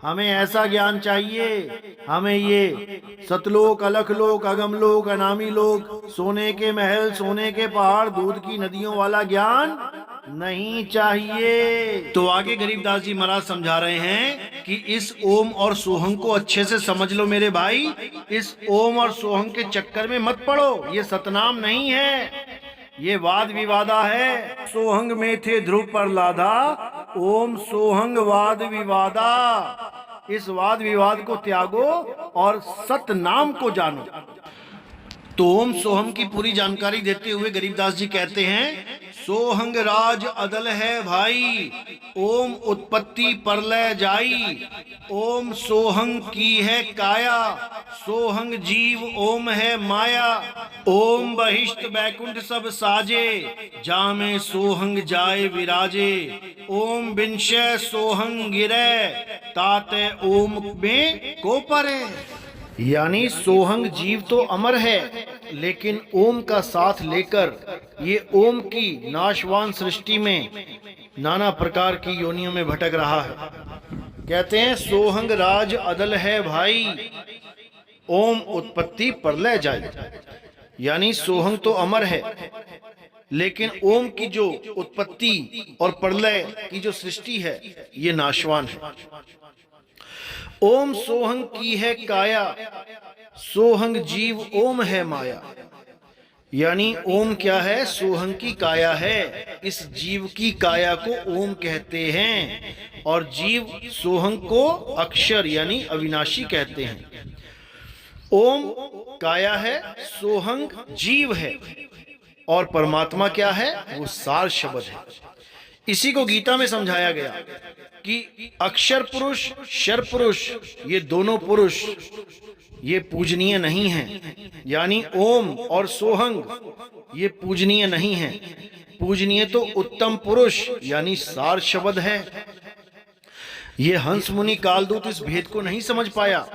हमें ऐसा ज्ञान चाहिए। हमें ये सतलोक, अलखलोक, अगमलोक, अनामी लोक, सोने के महल, सोने के पहाड़, दूध की नदियों वाला ज्ञान नहीं चाहिए। तो आगे गरीबदास जी महाराज समझा रहे हैं कि इस ओम और सोहंग को अच्छे से समझ लो मेरे भाई। इस ओम और सोहंग के चक्कर में मत पड़ो। ये सतनाम नहीं है, ये वाद विवादा है। सोहंग में थे ध्रुव प्रहलादा, ओम सोहंग वाद विवादा। इस वाद विवाद को त्यागो और सतनाम को जानो। तो ओम सोहम की पूरी जानकारी देते हुए गरीबदास जी कहते हैं, सोहंग राज अदल है भाई, ओम उत्पत्ति परलय जाई, ओम सोहंग की है काया, सोहंग जीव ओम है माया, ओम बहिष्ठ बैकुंठ सब साजे, जामे सोहंग जाए विराजे, ओम विंशय सोहंग गिरे, ताते ओम में को परे। यानी सोहंग जीव तो अमर है, लेकिन ओम का साथ लेकर ये ओम की नाशवान सृष्टि में नाना प्रकार की योनियों में भटक रहा है। कहते हैं सोहंग राज अदल है भाई, ओम उत्पत्ति प्रलय जाए। यानी सोहंग तो अमर है, लेकिन ओम की जो उत्पत्ति और प्रलय की जो सृष्टि है ये नाशवान है। ओम सोहंग की है काया, सोहंग जीव ओम है माया। यानी ओम क्या है? सोहंग की काया है। इस जीव की काया को ओम कहते हैं और जीव सोहंग को अक्षर यानी अविनाशी कहते हैं। ओम काया है, सोहंग जीव है और परमात्मा क्या है? वो सार शब्द है। इसी को गीता में समझाया गया कि अक्षर पुरुष, शर पुरुष, ये दोनों पुरुष ये पूजनीय नहीं हैं। यानी ओम और सोहंग ये पूजनीय नहीं हैं। पूजनीय तो उत्तम पुरुष यानी सार शब्द है। ये हंस मुनि कालदूत इस भेद को नहीं समझ पाया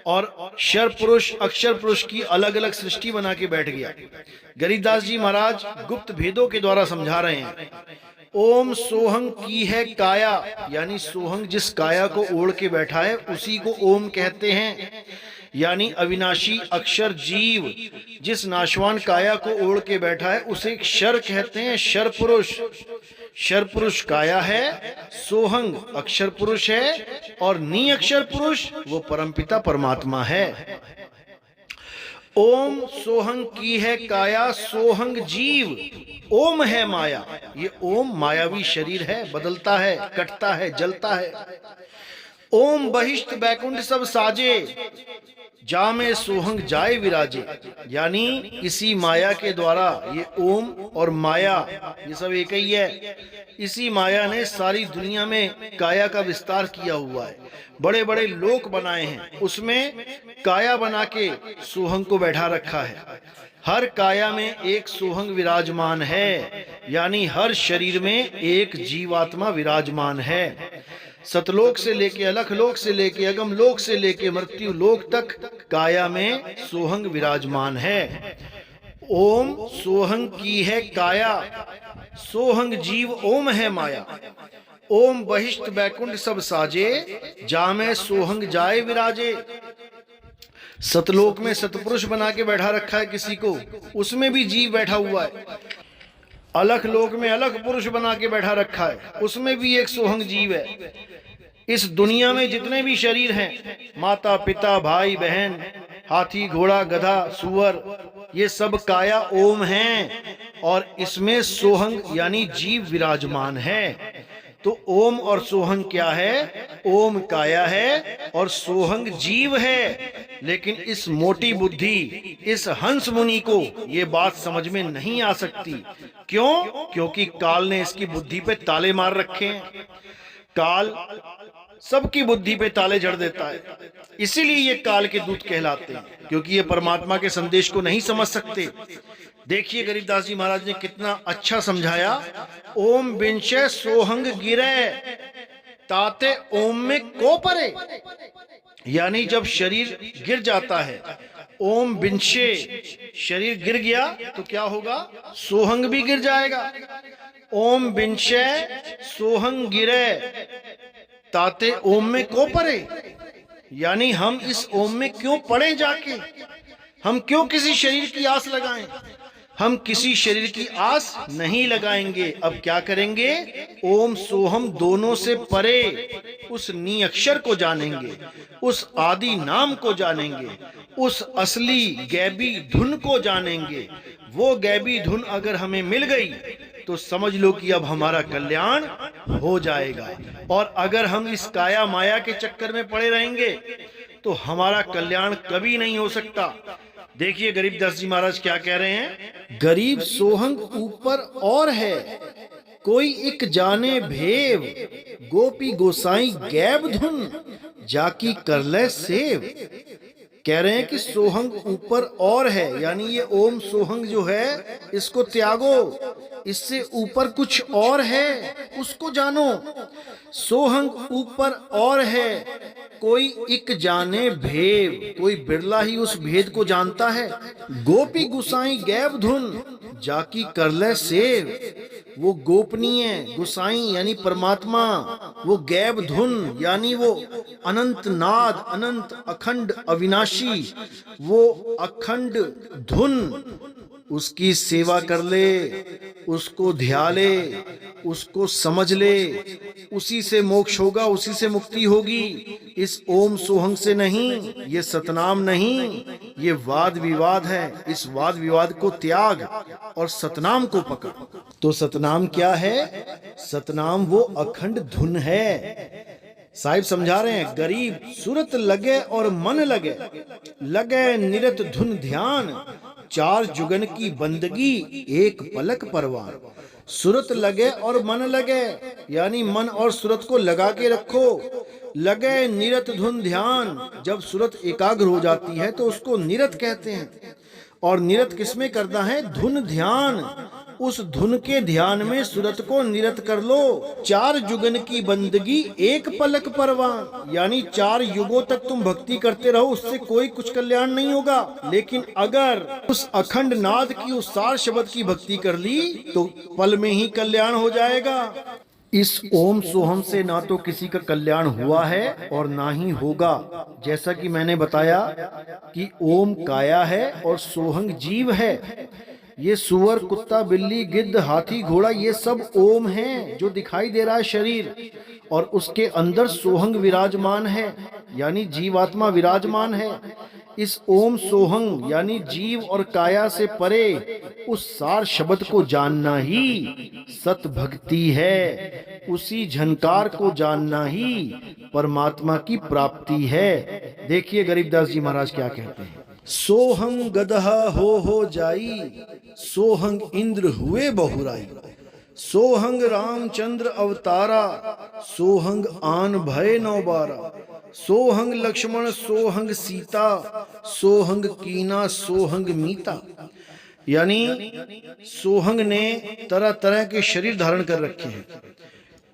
और शर पुरुष अक्षर पुरुष की अलग अलग सृष्टि बना के बैठ गया। गरीबदास जी महाराज गुप्त भेदों के द्वारा समझा रहे हैं। ओम सोहंग की है काया, यानी सोहंग जिस काया को ओढ़ के बैठा है उसी को ओम कहते हैं। यानी अविनाशी अक्षर जीव जिस नाशवान काया को ओढ़ के बैठा है उसे शर कहते हैं। शर पुरुष, शर पुरुष काया है, सोहंग अक्षर पुरुष है और नी अक्षर पुरुष वो परमपिता परमात्मा है। ओम सोहंग की है काया, सोहंग जीव ओम है माया। ये ओम मायावी शरीर है, बदलता है, कटता है, जलता है। ओम बहिष्ठ बैकुंठ सब साजे, जा में सोहंग जाए विराजे, यानी इसी माया के द्वारा, ये ओम और माया ये सब एक ही है। इसी माया ने सारी दुनिया में काया का विस्तार किया हुआ है, बड़े बड़े लोक बनाए हैं, उसमें काया बना के सोहंग को बैठा रखा है। हर काया में एक सोहंग विराजमान है, यानी हर शरीर में एक जीवात्मा विराजमान है। सतलोक से लेके अलख लोक से लेके अगम लोक से लेके मृत्यु लोक तक काया में सोहंग विराजमान है। ओम सोहंग की है काया, सोहंग जीव ओम है माया। ओम बहिष्ठ बैकुंठ सब साजे, जामे सोहंग जाए विराजे। सतलोक में सतपुरुष बना के बैठा रखा है किसी को, उसमें भी जीव बैठा हुआ है। अलख लोक में अलख पुरुष बना के बैठा रखा है, उसमें भी एक सोहंग जीव है। इस दुनिया में जितने भी शरीर हैं, माता पिता भाई बहन हाथी घोड़ा गधा सूअर, ये सब काया ओम हैं और इसमें सोहंग यानी जीव विराजमान है। तो ओम और सोहंग क्या है? ओम काया है और सोहंग जीव है। लेकिन इस मोटी बुद्धि, इस हंस मुनि को ये बात समझ में नहीं आ सकती। क्यों? क्योंकि काल ने इसकी बुद्धि पे ताले मार रखे हैं। काल सबकी बुद्धि पे ताले जड़ देता है, इसीलिए ये काल के दूत कहलाते हैं, क्योंकि ये परमात्मा के संदेश को नहीं समझ सकते। देखिए गरीबदास जी महाराज ने कितना अच्छा समझाया। ओम बिंशे सोहंग गिरे, ताते ओम में को परे, यानी जब शरीर गिर जाता है, ओम बिंशे शरीर गिर गया तो क्या होगा? सोहंग भी गिर जाएगा। ओम बिंशे सोहंग गिरे, ताते ओम में को परे, यानी हम इस ओम में क्यों पड़े जाके? हम क्यों किसी शरीर की आस लगाएं? हम किसी शरीर की आस नहीं लगाएंगे। अब क्या करेंगे? ओम सोहम दोनों से परे उस नी अक्षर को जानेंगे, उस आदि नाम को जानेंगे, उस असली गैबी धुन को जानेंगे। वो गैबी धुन अगर हमें मिल गई तो समझ लो कि अब हमारा कल्याण हो जाएगा। और अगर हम इस काया माया के चक्कर में पड़े रहेंगे तो हमारा कल्याण कभी नहीं हो सकता। देखिए गरीबदास जी महाराज क्या कह रहे हैं। गरीब सोहंग ऊपर और है, कोई एक जाने भेव, गोपी गोसाई गैब धुन, जाकी कर ले सेव। कह रहे हैं कि सोहंग ऊपर और है, यानी ये ओम सोहंग जो है इसको त्यागो, इससे ऊपर कुछ और है, उसको जानो। सोहंग ऊपर और है, कोई एक जाने भेव, कोई बिरला ही उस भेद को जानता है। गोपी गुसाई गैब धुन, जाकी कर ले सेव। वो गोपनीय गुसाई यानी परमात्मा, वो गैब धुन यानी वो अनंत नाद, अनंत अखंड अविनाशी, वो अखंड धुन, उसकी सेवा कर ले, उसको ध्या ले, उसको समझ ले, उसी से मोक्ष होगा, उसी से मुक्ति होगी। इस ओम सोहंग से नहीं, ये सतनाम नहीं, ये वाद विवाद है। इस वाद विवाद को त्याग और सतनाम को पकड़। तो सतनाम क्या है? सतनाम वो अखंड धुन है। साहिब समझा रहे हैं, गरीब सूरत लगे और मन लगे, लगे निरत धुन ध्यान, चार जुगन की बंदगी एक पलक परवान। सूरत लगे और मन लगे, यानी मन और सूरत को लगा के रखो। लगे निरत धुन ध्यान, जब सूरत एकाग्र हो जाती है तो उसको निरत कहते हैं। और निरत किसमें करना है? धुन ध्यान। उस धुन के ध्यान में सूरत को निरत कर लो। चार जुगन की बंदगी एक पलक परवान, यानी 4 युगों तक तुम भक्ति करते रहो, उससे कोई कुछ कल्याण नहीं होगा। लेकिन अगर उस अखंड नाद की, उस सार शब्द की भक्ति कर ली तो पल में ही कल्याण हो जाएगा। इस ओम सोहम से ना तो किसी का कल्याण हुआ है और ना ही होगा। जैसा कि मैंने बताया कि ओम काया है और सोहंग जीव है। ये सुअर कुत्ता बिल्ली गिद्ध हाथी घोड़ा ये सब ओम हैं, जो दिखाई दे रहा है शरीर, और उसके अंदर सोहंग विराजमान है, यानी जीवात्मा विराजमान है। इस ओम सोहंग यानी जीव और काया से परे उस सार शब्द को जानना ही सत भक्ति है। उसी झनकार को जानना ही परमात्मा की प्राप्ति है। देखिए गरीबदास जी महाराज क्या कहते हैं। सोहंग गदहा हो जाई, सोहंग इंद्र हुए बहुराई, सोहंग रामचंद्र अवतारा, सोहंग आन भय नौबारा, सोहंग लक्ष्मण सोहंग सीता, सोहंग कीना सोहंग मीता। यानी सोहंग ने तरह तरह के शरीर धारण कर रखे हैं।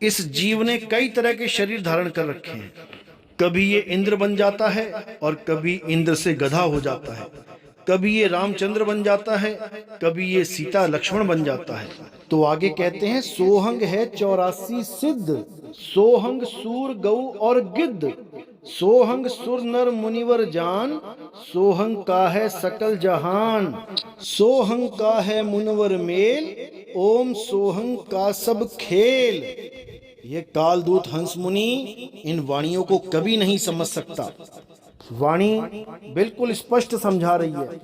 इस जीव ने कई तरह के शरीर धारण कर रखे हैं। कभी ये इंद्र बन जाता है और कभी इंद्र से गधा हो जाता है, कभी ये रामचंद्र बन जाता है, कभी ये सीता लक्ष्मण बन जाता है। तो आगे कहते हैं सोहंग है 84 सिद्ध, सोहंग सूर गौ और गिद्ध, सोहंग सुर नर मुनिवर जान, सोहंग का है सकल जहान, सोहंग का है मुनवर मेल, ओम सोहंग का सब खेल। ये कालदूत हंस मुनि इन वाणियों को कभी नहीं समझ सकता। वाणी बिल्कुल स्पष्ट समझा रही है।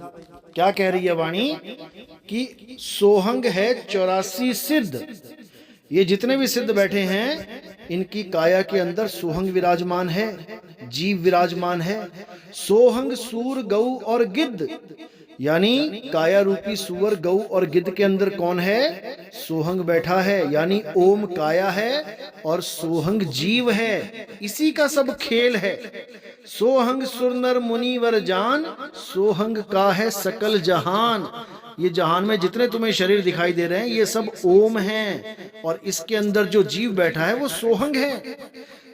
क्या कह रही है वाणी? कि सोहंग है 84 सिद्ध। ये जितने भी सिद्ध बैठे हैं इनकी काया के अंदर सोहंग विराजमान है, जीव विराजमान है। सोहंग सूर गौ और गिद्ध, यानी काया रूपी सुअर गौ और गिद्ध के अंदर कौन है? सोहंग बैठा है, यानी ओम काया है और सोहंग जीव है। इसी का सब खेल है। सोहंग सुर नर मुनिवर जान, सोहंग का है सकल जहान। ये जहान में जितने तुम्हें शरीर दिखाई दे रहे हैं ये सब ओम हैं और इसके अंदर जो जीव बैठा है वो सोहंग है।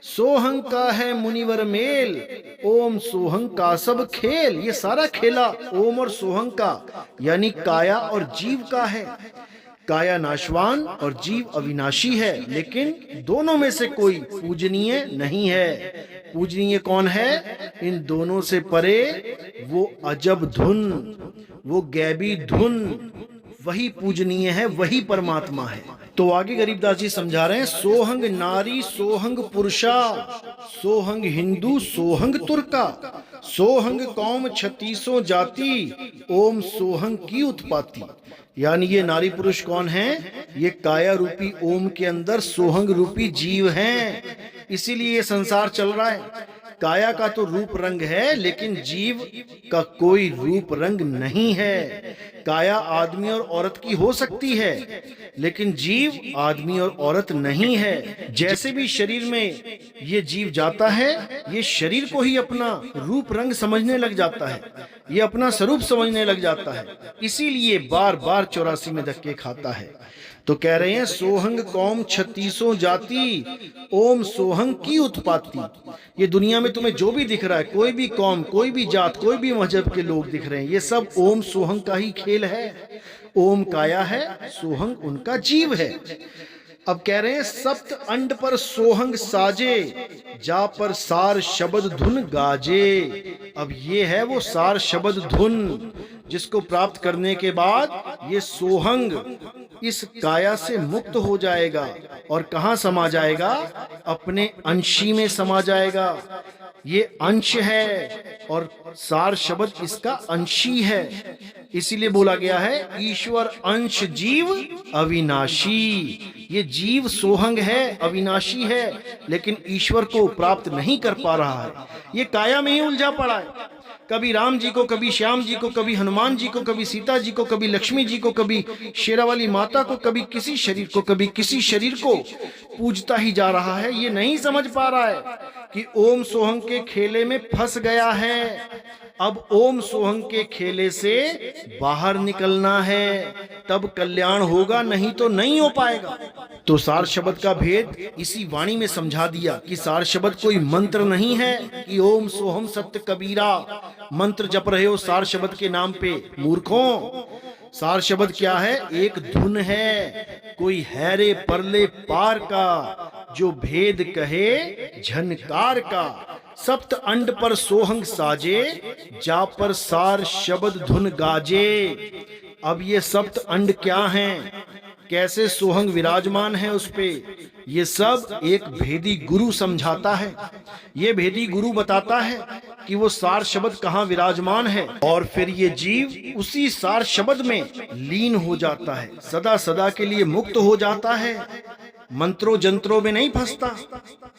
सोहंग का है मुनिवर मेल, ओम सोहंग का सब खेल। ये सारा खेला ओम और सोहंग का, यानी काया और जीव का है। काया नाशवान और जीव अविनाशी है, लेकिन दोनों में से कोई पूजनीय नहीं है। पूजनीय कौन है? इन दोनों से परे वो अजब धुन, वो गैबी धुन, वही पूजनीय है, वही परमात्मा है। तो आगे गरीबदास जी समझा रहे हैं सोहंग नारी सोहंग पुरुषा, सोहंग हिंदू सोहंग तुर्का, सोहंग कौम 36 जाति, ओम सोहंग की उत्पाती। यानी ये नारी पुरुष कौन है? ये काया रूपी ओम के अंदर सोहंग रूपी जीव हैं। इसीलिए ये संसार चल रहा है। काया का तो रूप रंग है, लेकिन जीव का कोई रूप रंग नहीं है। काया आदमी और औरत की हो सकती है, लेकिन जीव आदमी और औरत नहीं है। जैसे भी शरीर में ये जीव जाता है, ये शरीर को ही अपना रूप रंग समझने लग जाता है, ये अपना स्वरूप समझने लग जाता है। इसीलिए बार बार 84 में धक्के खाता है। तो कह रहे हैं सोहंग कौम 36 जाति, ओम सोहंग की उत्पाती। ये दुनिया में तुम्हें जो भी दिख रहा है, कोई भी कौम, कोई भी जात, कोई भी मजहब के लोग दिख रहे हैं, ये सब ओम सोहंग का ही खेल है। ओम काया है, सोहंग उनका जीव है। अब कह रहे हैं सप्त अंड पर सोहंग साजे, जा पर सार शब्द धुन गाजे। अब ये है वो सार शब्द धुन, जिसको प्राप्त करने के बाद ये सोहंग इस काया से मुक्त हो जाएगा और कहाँ समा जाएगा? अपने अंशी में समा जाएगा। ये अंश है और सार शब्द इसका अंशी है। इसीलिए बोला गया है ईश्वर अंश जीव अविनाशी। ये जीव सोहंग है, अविनाशी है, लेकिन ईश्वर को प्राप्त नहीं कर पा रहा है। ये काया में ही उलझा पड़ा है। कभी राम जी को, कभी श्याम जी को, कभी हनुमान जी को, कभी सीता जी को, कभी लक्ष्मी जी को, कभी शेरावाली माता को, कभी किसी शरीर को, कभी किसी शरीर को पूजता ही जा रहा है। ये नहीं समझ पा रहा है कि ओम सोहंग के खेले में फंस गया है। अब ओम सोहंग के खेले से बाहर निकलना है, तब कल्याण होगा, नहीं तो नहीं हो पाएगा। तो सार शब्द का भेद इसी वाणी में समझा दिया कि सार शब्द कोई मंत्र नहीं है कि ओम सोहम सत्य कबीरा मंत्र जप रहे हो सार शब्द के नाम पे, मूर्खों। सार शब्द क्या है? एक धुन है, कोई हैरे परले पार का, जो भेद कहे झनकार का। सप्त अंड पर सोहंग साजे, जा पर सार शब्द धुन गाजे। अब ये सप्त अंड क्या हैं? कैसे सोहंग विराजमान है उस पे? ये सब एक भेदी गुरु समझाता है। ये भेदी गुरु बताता है कि वो सार शब्द कहाँ विराजमान है, और फिर ये जीव उसी सार शब्द में लीन हो जाता है, सदा सदा के लिए मुक्त हो जाता है। मंत्रों जंत्रों में नहीं फंसता,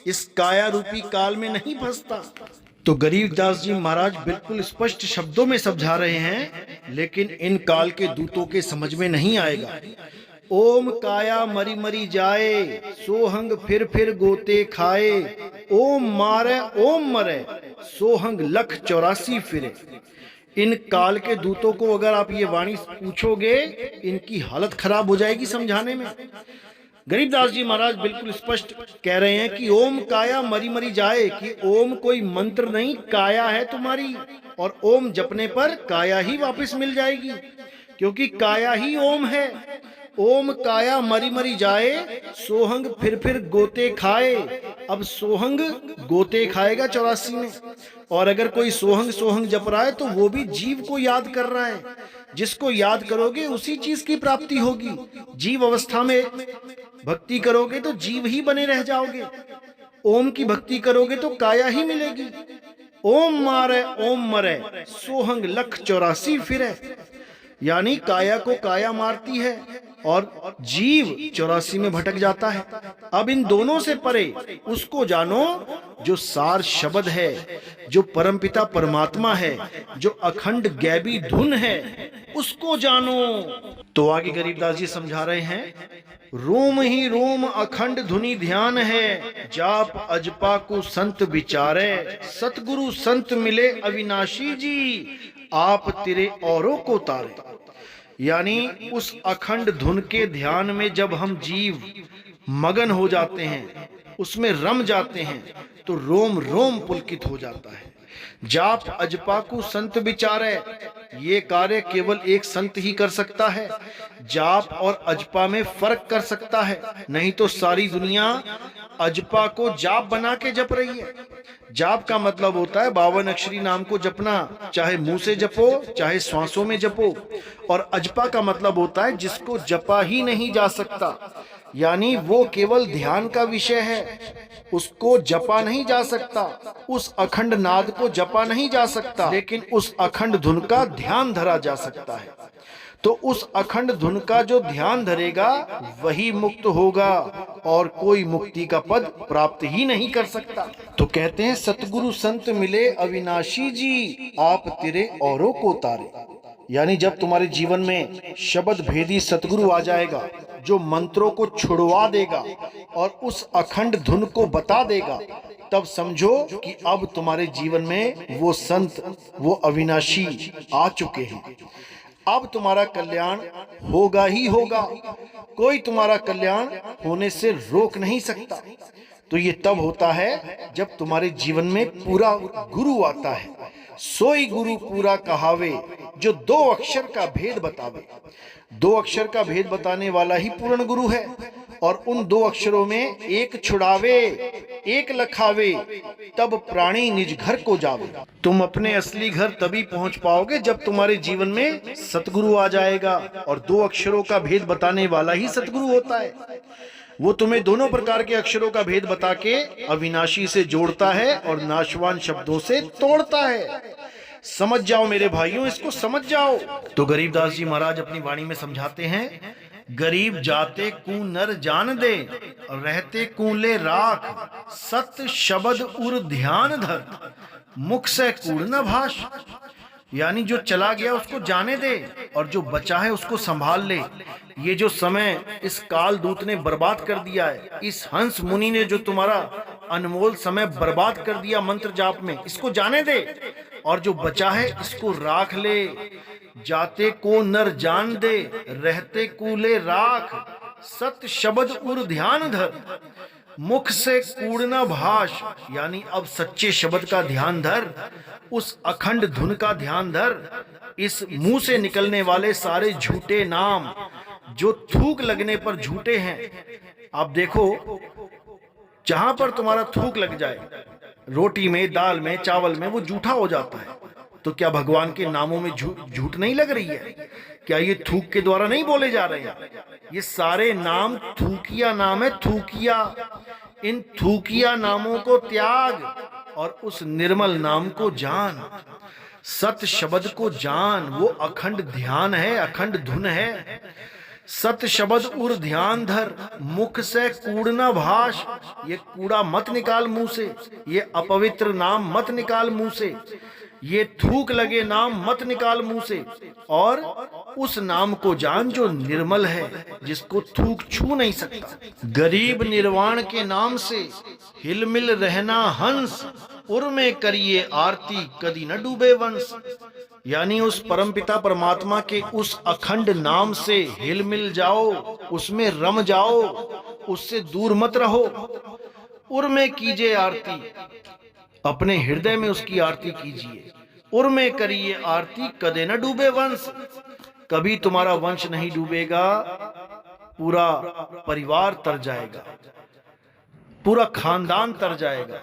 इस काया रूपी काल में नहीं फंसता। तो गरीबदास जी महाराज बिल्कुल स्पष्ट शब्दों में समझा रहे हैं, लेकिन इन काल के दूतों के समझ में नहीं आएगा। ओम काया मरी मरी जाए, सोहंग फिर गोते खाए, ओम मारे ओम मरे, सोहंग लख 84 फिरे। इन काल के दूतों को अगर आप ये वाणी पूछोगे, इनकी हालत खराब हो जाएगी समझाने में। गरीबदास जी महाराज बिल्कुल स्पष्ट कह रहे हैं कि ओम काया मरी मरी जाए, कि ओम कोई मंत्र नहीं, काया है तुम्हारी, और ओम जपने पर काया ही वापस मिल जाएगी, क्योंकि काया ही ओम है। ओम काया मरी मरी जाए, सोहंग फिर गोते खाए। अब सोहंग गोते खाएगा 84 में, और अगर कोई सोहंग सोहंग जप रहा है तो वो भी जीव को याद कर रहा है। जिसको याद करोगे उसी चीज की प्राप्ति होगी। जीव अवस्था में भक्ति करोगे तो जीव ही बने रह जाओगे, ओम की भक्ति करोगे तो काया ही मिलेगी। ओम मारे ओम मरे, सोहंग लख 84 फिरे, यानी काया को काया मारती है और जीव 84 में भटक जाता है। अब इन दोनों से परे उसको जानो जो सार शब्द है, जो परमपिता परमात्मा है, जो अखंड गैबी धुन है, उसको जानो। तो आगे गरीबदास जी समझा रहे हैं, रोम ही रोम अखंड धुनि ध्यान है, जाप अजपा को संत विचारे, सतगुरु संत मिले अविनाशी जी, आप तेरे औरों को तारे। यानी उस अखंड धुन के ध्यान में जब हम जीव मगन हो जाते हैं, उसमें रम जाते हैं, तो रोम रोम पुलकित हो जाता है। जाप अजपा को संत विचारे, ये कार्य केवल एक संत ही कर सकता है। जाप और अजपा में फर्क कर सकता है, नहीं तो सारी दुनिया अजपा को जाप बना के जप रही है। जाप का मतलब होता है 52 अक्षरी नाम को जपना, चाहे मुंह से जपो चाहे श्वासों में जपो। और अजपा का मतलब होता है जिसको जपा ही नहीं जा सकता, यानी वो केवल ध्यान का विषय है, उसको जपा नहीं जा सकता, उस अखंड नाद को जपा नहीं जा सकता, लेकिन उस अखंड धुन का ध्यान धरा जा सकता है। तो उस अखंड धुन का जो ध्यान धरेगा वही मुक्त होगा, और कोई मुक्ति का पद प्राप्त ही नहीं कर सकता। तो कहते हैं सतगुरु संत मिले अविनाशी जी, आप तेरे औरों को तारे। यानी जब तुम्हारे जीवन में शब्द भेदी सतगुरु आ जाएगा, जो मंत्रों को छुड़वा देगा और उस अखंड धुन को बता देगा, तब समझो कि अब तुम्हारे जीवन में वो संत, वो अविनाशी आ चुके हैं। अब तुम्हारा कल्याण होगा ही होगा, कोई तुम्हारा कल्याण होने से रोक नहीं सकता। तो ये तब होता है जब तुम्हारे जीवन में पूरा गुरु आता है। सोई गुरु पूरा कहावे, जो 2 अक्षर का भेद बतावे। 2 अक्षर का भेद बताने वाला ही पूर्ण गुरु है, और उन 2 अक्षरों में एक छुड़ावे एक लखावे, तब प्राणी निज घर को जावे। तुम अपने असली घर तभी पहुंच पाओगे जब तुम्हारे जीवन में सतगुरु आ जाएगा, और 2 अक्षरों का भेद बताने वाला ही सतगुरु होता है। वो तुम्हें दोनों प्रकार के अक्षरों का भेद बता के अविनाशी से जोड़ता है और नाशवान शब्दों से तोड़ता है। समझ जाओ मेरे भाइयों, इसको समझ जाओ। तो गरीबदास जी महाराज अपनी वाणी में समझाते हैं, गरीब जाते कू नर जान दे, रहते कूले राख, सत शब्द उर ध्यान धर, मुख से कूड़ न भाष। यानी जो चला गया उसको जाने दे, और जो बचा है उसको संभाल ले। ये जो समय इस काल दूत ने बर्बाद कर दिया है, इस हंस मुनि ने जो तुम्हारा अनमोल समय बर्बाद कर दिया मंत्र जाप में, इसको जाने दे, और जो बचा है इसको राख ले। जाते को नर जान दे, रहते कूले राख, सत शब्द उर ध्यान धर, मुख से कूड़ना भाष। यानी अब सच्चे शब्द का ध्यान धर, उस अखंड धुन का ध्यान धर। इस मुंह से निकलने वाले सारे झूठे नाम जो थूक लगने पर झूठे हैं, आप देखो जहां पर तुम्हारा थूक लग जाए, रोटी में, दाल में, चावल में, वो झूठा हो जाता है। तो क्या भगवान के नामों में झूठ नहीं लग रही है? क्या ये थूक के द्वारा नहीं बोले जा रहे हैं? ये सारे नाम थूकिया नाम है, थूकिया। इन थूकिया नामों को त्याग और उस निर्मल नाम को जान, सत शब्द को जान। वो अखंड ध्यान है, अखंड धुन है। सत शब्द उर ध्यान धर, मुख से कूड़ना भाष, ये कूड़ा मत निकाल मुंह से, ये अपवित्र नाम मत निकाल मुंह से, ये थूक लगे नाम मत निकाल मुंह से, और उस नाम को जान जो निर्मल है, जिसको थूक छू नहीं सकता। गरीब निर्वाण के नाम से हिलमिल रहना हंस, उर में करिए आरती कदी न डूबे वंश। यानी उस परमपिता परमात्मा के उस अखंड नाम से हिलमिल जाओ, उसमें रम जाओ, उससे दूर मत रहो। उर में कीजिए आरती, अपने हृदय में उसकी आरती कीजिए। उर में करिए आरती कदे न डूबे वंश, कभी तुम्हारा वंश नहीं डूबेगा, पूरा परिवार तर जाएगा, पूरा खानदान तर जाएगा।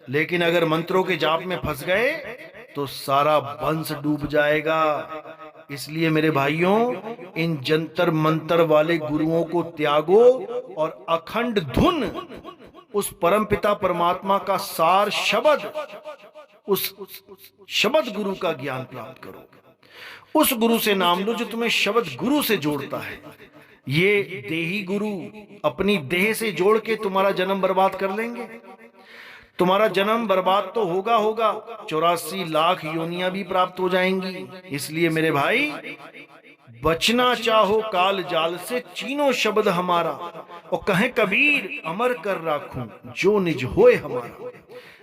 लेकिन अगर मंत्रों के जाप में फंस गए तो सारा वंश डूब जाएगा। इसलिए मेरे भाइयों, इन जंतर मंतर वाले गुरुओं को त्यागो और अखंड धुन, उस परमपिता परमात्मा का सार शब्द, उस शब्द गुरु का ज्ञान प्राप्त करो। उस गुरु से नाम लो जो तुम्हें शब्द गुरु से जोड़ता है। ये देही गुरु अपनी देह से जोड़ के तुम्हारा जन्म बर्बाद कर लेंगे। तुम्हारा जन्म बर्बाद तो होगा, 84 लाख योनियां भी प्राप्त हो जाएंगी। इसलिए मेरे भाई, बचना चाहो काल जाल से, चीनो शब्द हमारा, और कहें कबीर अमर कर राखूं जो निज होए हमारा।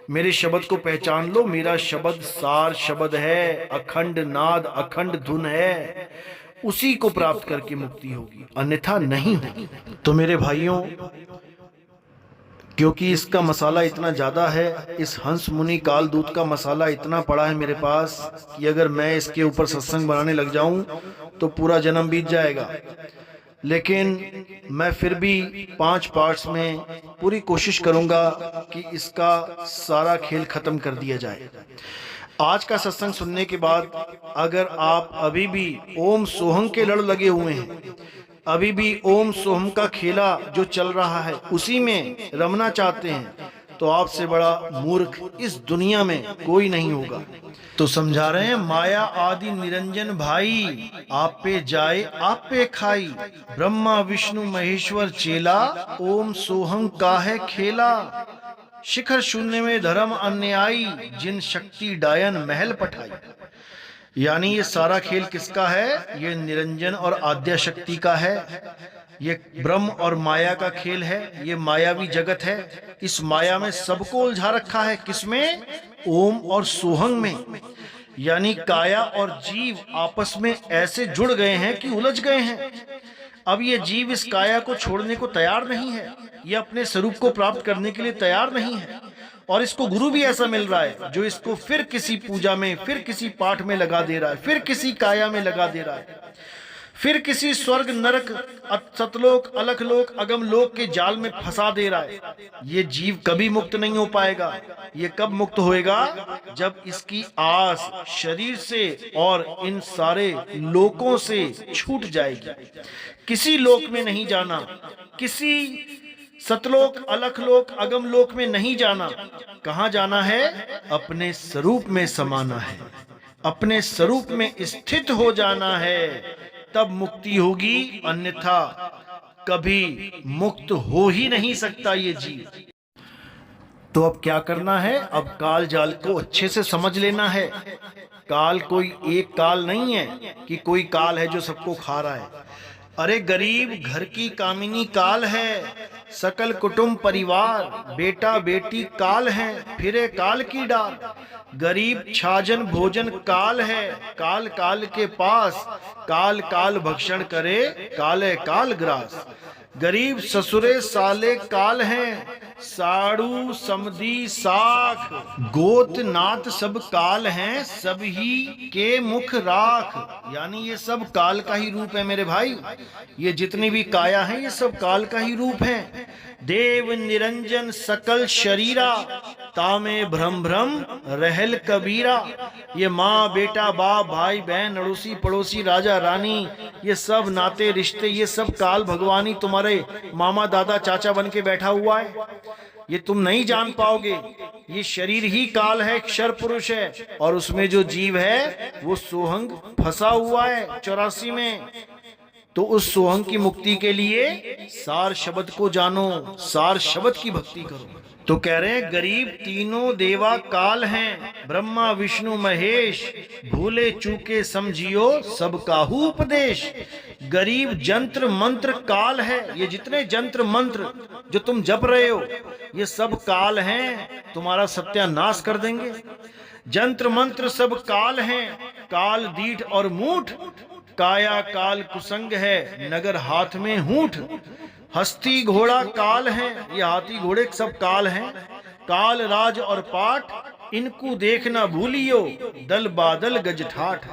मेरे शब्द को पहचान लो, मेरा शब्द सार शब्द है, अखंड नाद अखंड धुन है, उसी को प्राप्त करके मुक्ति होगी, अन्यथा नहीं होगी। तो मेरे भाइयों, क्योंकि इसका मसाला इतना ज़्यादा है, इस हंस मुनि काल दूत का मसाला इतना पड़ा है मेरे पास कि अगर मैं इसके ऊपर सत्संग बनाने लग जाऊं तो पूरा जन्म बीत जाएगा। लेकिन मैं फिर भी 5 पार्ट्स में पूरी कोशिश करूंगा कि इसका सारा खेल खत्म कर दिया जाए। आज का सत्संग सुनने के बाद अगर आप अभी भी ओम सोहम के लड़ लगे हुए हैं, अभी भी ओम सोहम का खेला जो चल रहा है उसी में रमना चाहते हैं, तो आपसे बड़ा मूर्ख इस दुनिया में कोई नहीं होगा। तो समझा रहे हैं, माया आदि निरंजन भाई, आप पे जाए आप पे खाई, ब्रह्मा विष्णु महेश्वर चेला, ओम सोहम का है खेला। शिखर शून्य में धर्म अन्यायी, जिन शक्ति डायन महल पठाई। यानी ये सारा खेल किसका है? ये निरंजन और आद्या शक्ति का है। ये ब्रह्म और माया का खेल है, ये मायावी जगत है। इस माया में सबको उलझा रखा है, किसमें? ओम और सोहंग में। यानी काया और जीव आपस में ऐसे जुड़ गए हैं कि उलझ गए हैं। अब ये जीव इस काया को छोड़ने को तैयार नहीं है, ये अपने स्वरूप को प्राप्त करने के लिए तैयार नहीं है। और इसको गुरु भी ऐसा मिल रहा है जो इसको फिर किसी पूजा में, फिर किसी पाठ में लगा दे रहा है, फिर किसी काया में लगा दे रहा है, फिर किसी स्वर्ग नरक सतलोक अलखलोक अगम लोक के जाल में फंसा दे रहा है। ये जीव कभी मुक्त नहीं हो पाएगा। ये कब मुक्त होएगा? जब इसकी आस शरीर से और इन सारे लोकों से छूट जाएगी। किसी लोक में नहीं जाना, किसी सतलोक अलखलोक अगम लोक में नहीं जाना। कहाँ जाना है? अपने स्वरूप में समाना है, अपने स्वरूप में स्थित हो जाना है, तब मुक्ति होगी। अन्यथा कभी मुक्त हो ही नहीं सकता ये जीव। तो अब क्या करना है? अब काल जाल को अच्छे से समझ लेना है। काल कोई एक काल नहीं है कि कोई काल है जो सबको खा रहा है। अरे गरीब घर की कामिनी काल है, सकल कुटुंब परिवार बेटा बेटी काल है, फिरे काल की डाल। गरीब छाजन भोजन काल है, काल काल के पास, काल काल भक्षण करे, काले काल ग्रास। गरीब ससुरे साले काल हैं, साड़ू समधी साख, गोत नात सब काल हैं, सब ही के मुख राख। यानी ये सब काल का ही रूप है मेरे भाई। ये जितनी भी काया है ये सब काल का ही रूप है। देव निरंजन सकल शरीरा, तामे भ्रम भ्रम रहल कबीरा। ये माँ बेटा बाप भाई बहन अड़ोसी पड़ोसी राजा रानी, ये सब नाते रिश्ते, ये सब काल भगवानी तुम्हारे मामा दादा चाचा बन के बैठा हुआ है। ये तुम नहीं जान पाओगे। ये शरीर ही काल है, क्षर पुरुष है, और उसमें जो जीव है वो सोहंग फंसा हुआ है 84 में। तो उस सोहंग की मुक्ति के लिए सार शब्द को जानो, सार शब्द की भक्ति करो। तो कह रहे हैं गरीब तीनों देवा काल हैं, ब्रह्मा विष्णु महेश, भूले चूके समझियो सब काहू उपदेश। गरीब जंत्र मंत्र काल है, ये जितने जंत्र मंत्र जो तुम जप रहे हो ये सब काल हैं, तुम्हारा सत्यानाश कर देंगे। जंत्र मंत्र सब काल हैं, काल दीठ और मूठ, काया काल कुसंग है, नगर हाथ में हूठ। हस्ती घोड़ा काल है, ये हाथी घोड़े सब काल हैं। काल राज और पाठ इनको देखना भूलियो, दल बादल गज ठाठ।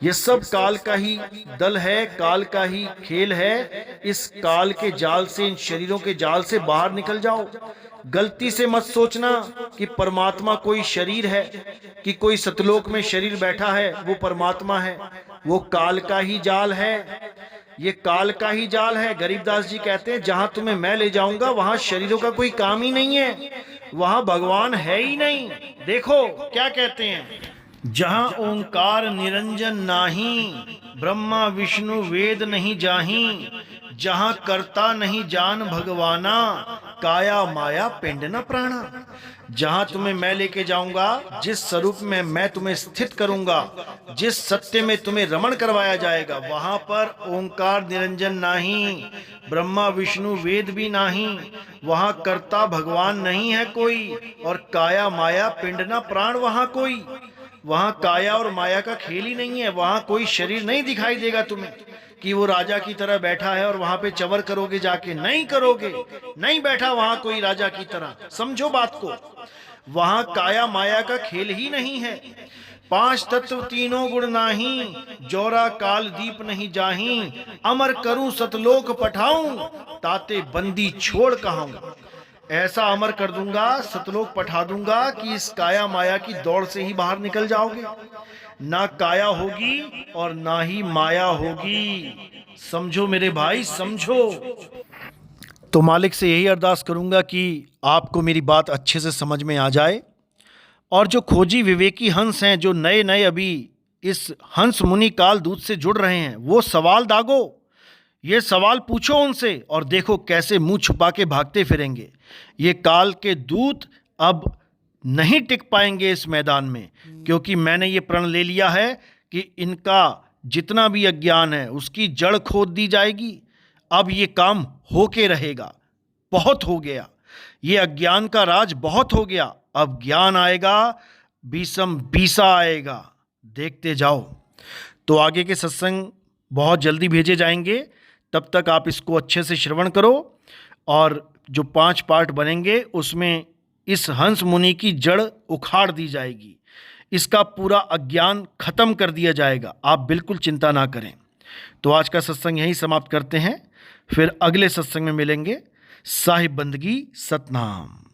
ये सब काल का ही दल है, काल का ही खेल है। इस काल के जाल से, इन शरीरों के जाल से बाहर निकल जाओ। गलती से मत सोचना कि परमात्मा कोई शरीर है, कि कोई सतलोक में शरीर बैठा है वो परमात्मा है। वो काल का ही जाल है, ये काल का ही जाल है। गरीबदास जी कहते हैं जहां तुम्हें मैं ले जाऊंगा वहां शरीरों का कोई काम ही नहीं है, वहां भगवान है ही नहीं। देखो क्या कहते हैं, जहां ओंकार निरंजन नाही, ब्रह्मा विष्णु वेद नहीं जाही, जहां करता नहीं जान भगवाना, काया माया पिंड न प्राणा। जहां तुम्हें मैं लेके जाऊंगा, जिस स्वरूप में मैं तुम्हें स्थित करूंगा, जिस सत्य में तुम्हें रमण करवाया जाएगा, वहां पर ओंकार निरंजन नाही, ब्रह्मा विष्णु वेद भी नहीं, वहां कर्ता भगवान नहीं है कोई, और काया माया पिंड न प्राण वहां कोई। वहां काया और माया का खेल ही नहीं है, वहां कोई शरीर नहीं दिखाई देगा तुम्हें कि वो राजा की तरह बैठा है और वहां पे चवर करोगे जाके, नहीं करोगे, नहीं बैठा वहां कोई राजा की तरह। समझो बात को, वहां काया माया का खेल ही नहीं है। पांच तत्व तीनों गुण नाही, जोरा काल दीप नहीं जाही, अमर करूं सतलोक पठाऊं, ताते बंदी छोड़ कहाऊं। ऐसा अमर कर दूंगा, सतलोक पठा दूंगा कि इस काया माया की दौड़ से ही बाहर निकल जाओगे। ना काया होगी और ना ही माया होगी। समझो मेरे भाई, समझो। तो मालिक से यही अरदास करूंगा कि आपको मेरी बात अच्छे से समझ में आ जाए, और जो खोजी विवेकी हंस हैं, जो नए नए अभी इस हंस मुनि काल दूत से जुड़ रहे हैं, वो सवाल दागो, ये सवाल पूछो उनसे, और देखो कैसे मुंह छुपा के भागते फिरेंगे। ये काल के दूत अब नहीं टिक पाएंगे इस मैदान में, क्योंकि मैंने ये प्रण ले लिया है कि इनका जितना भी अज्ञान है उसकी जड़ खोद दी जाएगी। अब ये काम होके रहेगा, बहुत हो गया, ये अज्ञान का राज बहुत हो गया। अब ज्ञान आएगा, बीसम बीसा आएगा, देखते जाओ। तो आगे के सत्संग बहुत जल्दी भेजे जाएंगे, तब तक आप इसको अच्छे से श्रवण करो, और जो 5 पार्ट बनेंगे उसमें इस हंस मुनि की जड़ उखाड़ दी जाएगी, इसका पूरा अज्ञान खत्म कर दिया जाएगा। आप बिल्कुल चिंता ना करें। तो आज का सत्संग यहीं समाप्त करते हैं, फिर अगले सत्संग में मिलेंगे। साहिब बंदगी सतनाम।